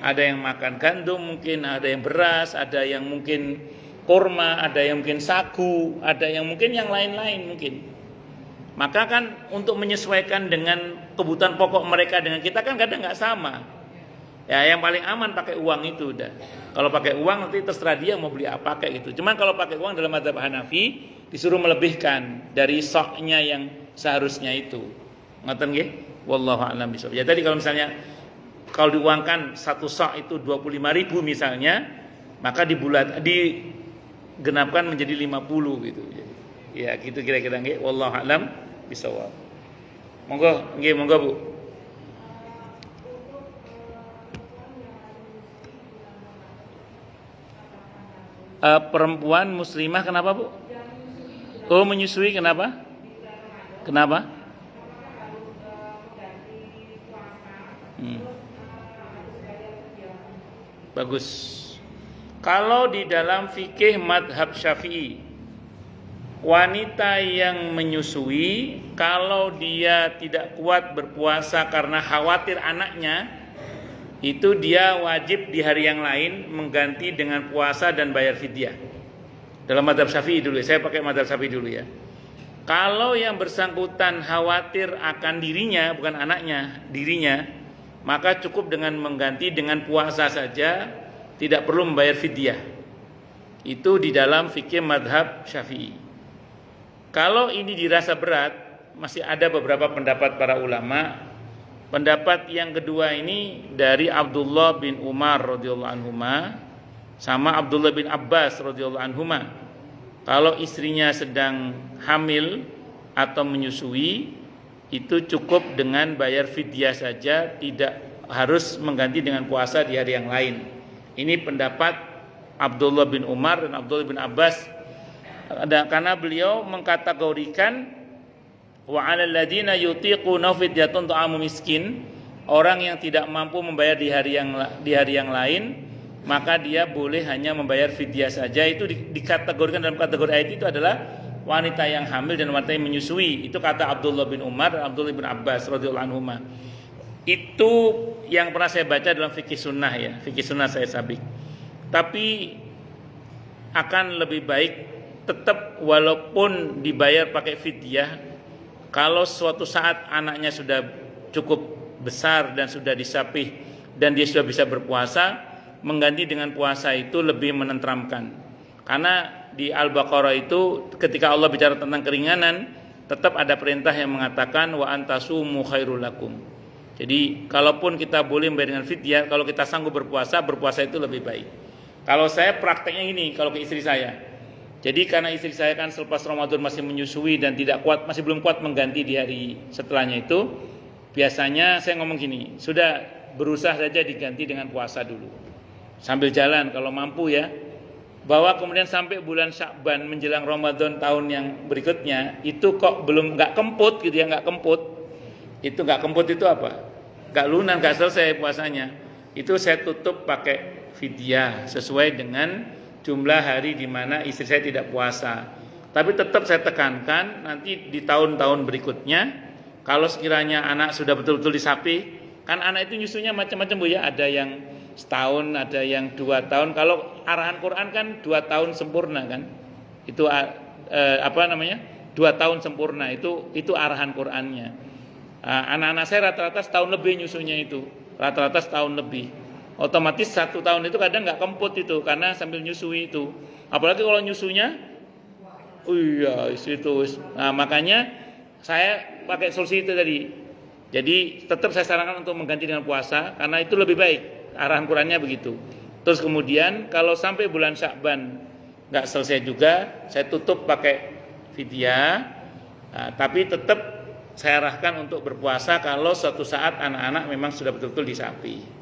Ada yang makan gandum mungkin, ada yang beras, ada yang mungkin kurma, ada yang mungkin sagu, ada yang mungkin yang lain-lain mungkin. Maka kan untuk menyesuaikan dengan kebutuhan pokok mereka dengan kita kan kadang nggak sama. Ya yang paling aman pakai uang itu udah. Kalau pakai uang nanti terserah dia mau beli apa kayak gitu. Cuman kalau pakai uang dalam mazhab Hanafi disuruh melebihkan dari soknya yang seharusnya itu. Ngoten nggih? Wallahu a'lam bishawab. Ya tadi kalau misalnya kalau diuangkan 1 sok itu 25.000 misalnya, maka digenapkan menjadi 50 gitu. Ya gitu kira-kira nggih. Wallahu a'lam bishawab. Monggo nggih, monggo Bu. Perempuan muslimah kenapa Bu? Oh menyusui kenapa? Kenapa? Bagus. Kalau di dalam fikih madhab Syafi'i, wanita yang menyusui kalau dia tidak kuat berpuasa karena khawatir anaknya, itu dia wajib di hari yang lain mengganti dengan puasa dan bayar fidyah. Dalam mazhab Syafi'i dulu, saya pakai mazhab Syafi'i dulu ya. Kalau yang bersangkutan khawatir akan dirinya, bukan anaknya, dirinya, maka cukup dengan mengganti dengan puasa saja, tidak perlu membayar fidyah. Itu di dalam fikih mazhab Syafi'i. Kalau ini dirasa berat, masih ada beberapa pendapat para ulama. Pendapat yang kedua ini dari Abdullah bin Umar radhiyallahu anhuma sama Abdullah bin Abbas radhiyallahu anhuma. Kalau istrinya sedang hamil atau menyusui, itu cukup dengan bayar fidyah saja, tidak harus mengganti dengan puasa di hari yang lain. Ini pendapat Abdullah bin Umar dan Abdullah bin Abbas, karena beliau mengkategorikan wa 'alal ladzina yutiquna fidyatun ta'amu miskin, orang yang tidak mampu membayar di hari yang lain, maka dia boleh hanya membayar fidyah saja. Itu dikategorikan dalam kategori ayat itu adalah wanita yang hamil dan wanita yang menyusui. Itu kata Abdullah bin Umar dan Abdullah bin Abbas radhiyallahu anhuma. Itu yang pernah saya baca dalam fikih sunnah ya, fikih sunnah saya sabik. Tapi akan lebih baik tetap walaupun dibayar pakai fidyah, kalau suatu saat anaknya sudah cukup besar dan sudah disapih dan dia sudah bisa berpuasa, mengganti dengan puasa itu lebih menenteramkan. Karena di Al-Baqarah itu ketika Allah bicara tentang keringanan, tetap ada perintah yang mengatakan wa antasumu khairul lakum. Jadi kalaupun kita boleh membayar dengan fidyah, kalau kita sanggup berpuasa, berpuasa itu lebih baik. Kalau saya prakteknya ini, kalau ke istri saya. Jadi karena istri saya kan selepas Ramadan masih menyusui dan tidak kuat, masih belum kuat mengganti di hari setelahnya itu, biasanya saya ngomong gini, sudah berusaha saja diganti dengan puasa dulu. Sambil jalan kalau mampu ya. Bahwa kemudian sampai bulan Sya'ban menjelang Ramadan tahun yang berikutnya, itu kok belum nggak kemput gitu ya, nggak kemput. Itu nggak kemput itu apa? Nggak lunan, nggak selesai puasanya. Itu saya tutup pakai fidyah sesuai dengan jumlah hari di mana istri saya tidak puasa. Tapi tetap saya tekankan nanti di tahun-tahun berikutnya, kalau sekiranya anak sudah betul-betul disapih, kan anak itu nyusunya macam-macam Bu ya, ada yang setahun, ada yang 2 tahun. Kalau arahan Quran kan 2 tahun sempurna kan, itu 2 tahun sempurna itu arahan Qurannya. Anak-anak saya rata-rata setahun lebih nyusunya itu, rata-rata setahun lebih. Otomatis 1 tahun itu kadang nggak kemput itu karena sambil nyusui itu. Apalagi kalau nyusunya, iya itu. Nah makanya saya pakai solusi itu tadi. Jadi tetap saya sarankan untuk mengganti dengan puasa karena itu lebih baik. Arahan Qurannya begitu. Terus kemudian kalau sampai bulan Sya'ban nggak selesai juga, saya tutup pakai fidyah. Tapi tetap saya arahkan untuk berpuasa kalau suatu saat anak-anak memang sudah betul-betul disapi.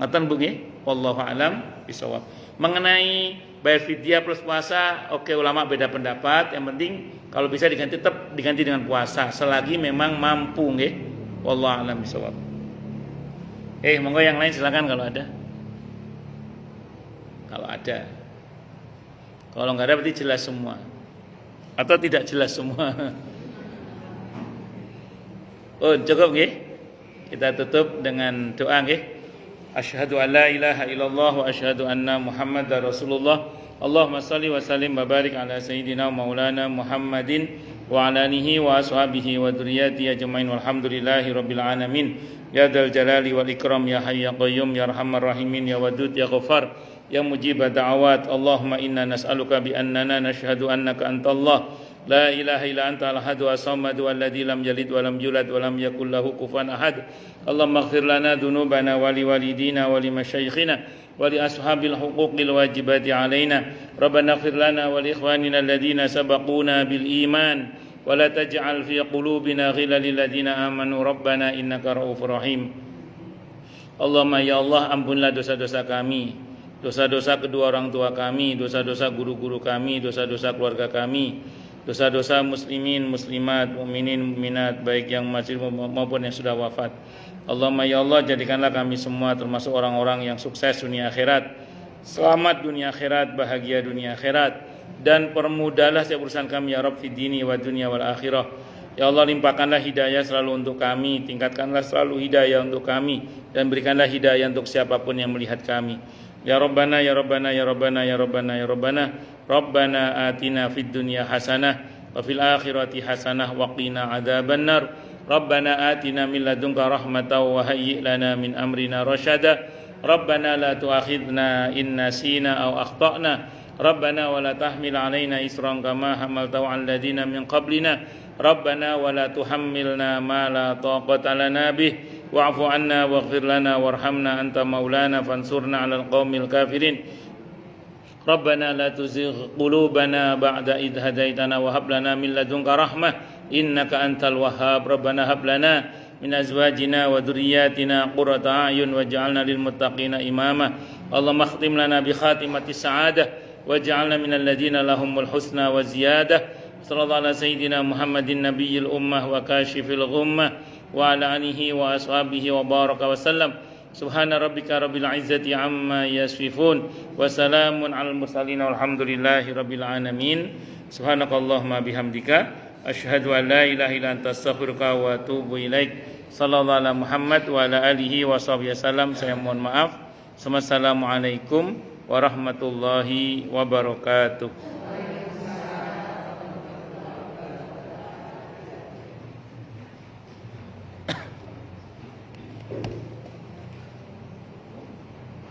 Ngoten Bu nggih? Wallahu a'lam bishawab. Mengenai bayar fidyah plus puasa, oke ulama beda pendapat. Yang penting kalau bisa tetap diganti dengan puasa selagi memang mampu nggih. Wallahu a'lam bishawab. Monggo yang lain silakan kalau ada. Kalau ada. Kalau enggak ada berarti jelas semua. Atau tidak jelas semua. Oh, cukup nggih. Kita tutup dengan doa nggih. Asyhadu an la ilaha illallah wa asyhadu anna Muhammadar Rasulullah. Allahumma shalli wa sallim wa barik ala sayyidina maulana Muhammadin wa ala alihi wa ashabihi wa dzurriyyatihi ajmain walhamdulillahi rabbil alamin. Ya dzal jalali wal ikram ya hayy ya qayyum ya arhamar rahimin ya wadud ya ghafar ya mujib da'awat. Allahumma inna nas'aluka bi annana nashhadu annaka antallah la ilaha illa anta al-ahadu as-samadu alladzi lam yalid wa lam yulad wa lam yakul lahu kufuwan ahad. Allahumma ighfir lana dzunubana wa li walidina wa li masyayikhina wa li ashabil huquqil wajibati alaina. Rabbana ighfir lana wa li ikhwanina alladhina sabaquna bil iman wa la taj'al fi qulubina ghillan lil ladzina amanu rabbana innaka ra'ufur rahim. Allahumma ya Allah ampunlah dosa-dosa kami, dosa-dosa kedua orang tua kami, dosa-dosa guru-guru kami, dosa-dosa keluarga kami, dosa-dosa muslimin, muslimat, mukminin, mukminat baik yang masih maupun yang sudah wafat. Allahumma ya Allah jadikanlah kami semua termasuk orang-orang yang sukses dunia akhirat, selamat dunia akhirat, bahagia dunia akhirat, dan permudahlah setiap urusan kami ya Rabb fid dini wa dunya wal akhirah. Ya Allah limpahkanlah hidayah selalu untuk kami, tingkatkanlah selalu hidayah untuk kami, dan berikanlah hidayah untuk siapapun yang melihat kami. Ya Rabbana ya Rabbana ya Rabbana ya Rabbana ya Rabbana. Rabbana atina fid dunya hasanah wa fil akhirati hasanah wa qina adzabannar. Rabbana atina min ladunka rahmatan wa hayyi' lana min amrina rasyada. Rabbana la tu'akhidna in nasina aw akhtana. Rabbana wa la tahmil 'alaina isran kama hamaltahu 'alal ladzina min qablina. Rabbana wa la tuhammilna ma la taqata lana bih. Wa'fu 'anna waghfir lana warhamna anta maulana fansurna 'alal qaumil kafirin. Rabbana la tuzigh qulubana ba'da idh hadaitana wa hab lana min ladunka rahmah innaka antal wahhab. Rabbana hab lana min azwajina wa dhurriyyatina qurrata a'yun waj'alna lil muttaqina imama. Allahumma khtim lana bi khatimati sa'adah waj'alna minal ladzina lahumul husna wa ziyadah. Sallallahu ala sayyidina Muhammadin nabiyil ummah wa kashifil ghummah wa ala alihi wa ashabihi wa baraka wa sallam. Subhana rabbika rabbil izzati amma yasifun wa salamun alal mursalin walhamdulillahi rabbil alamin. Subhanakallahumma bihamdika asyhadu an la ilaha illa anta astaghfiruka wa atubu ilaik. Sallallahu ala Muhammad wa ala alihi wa sahbihi wasallam. Saya mohon maaf. Assalamualaikum warahmatullahi wabarakatuh.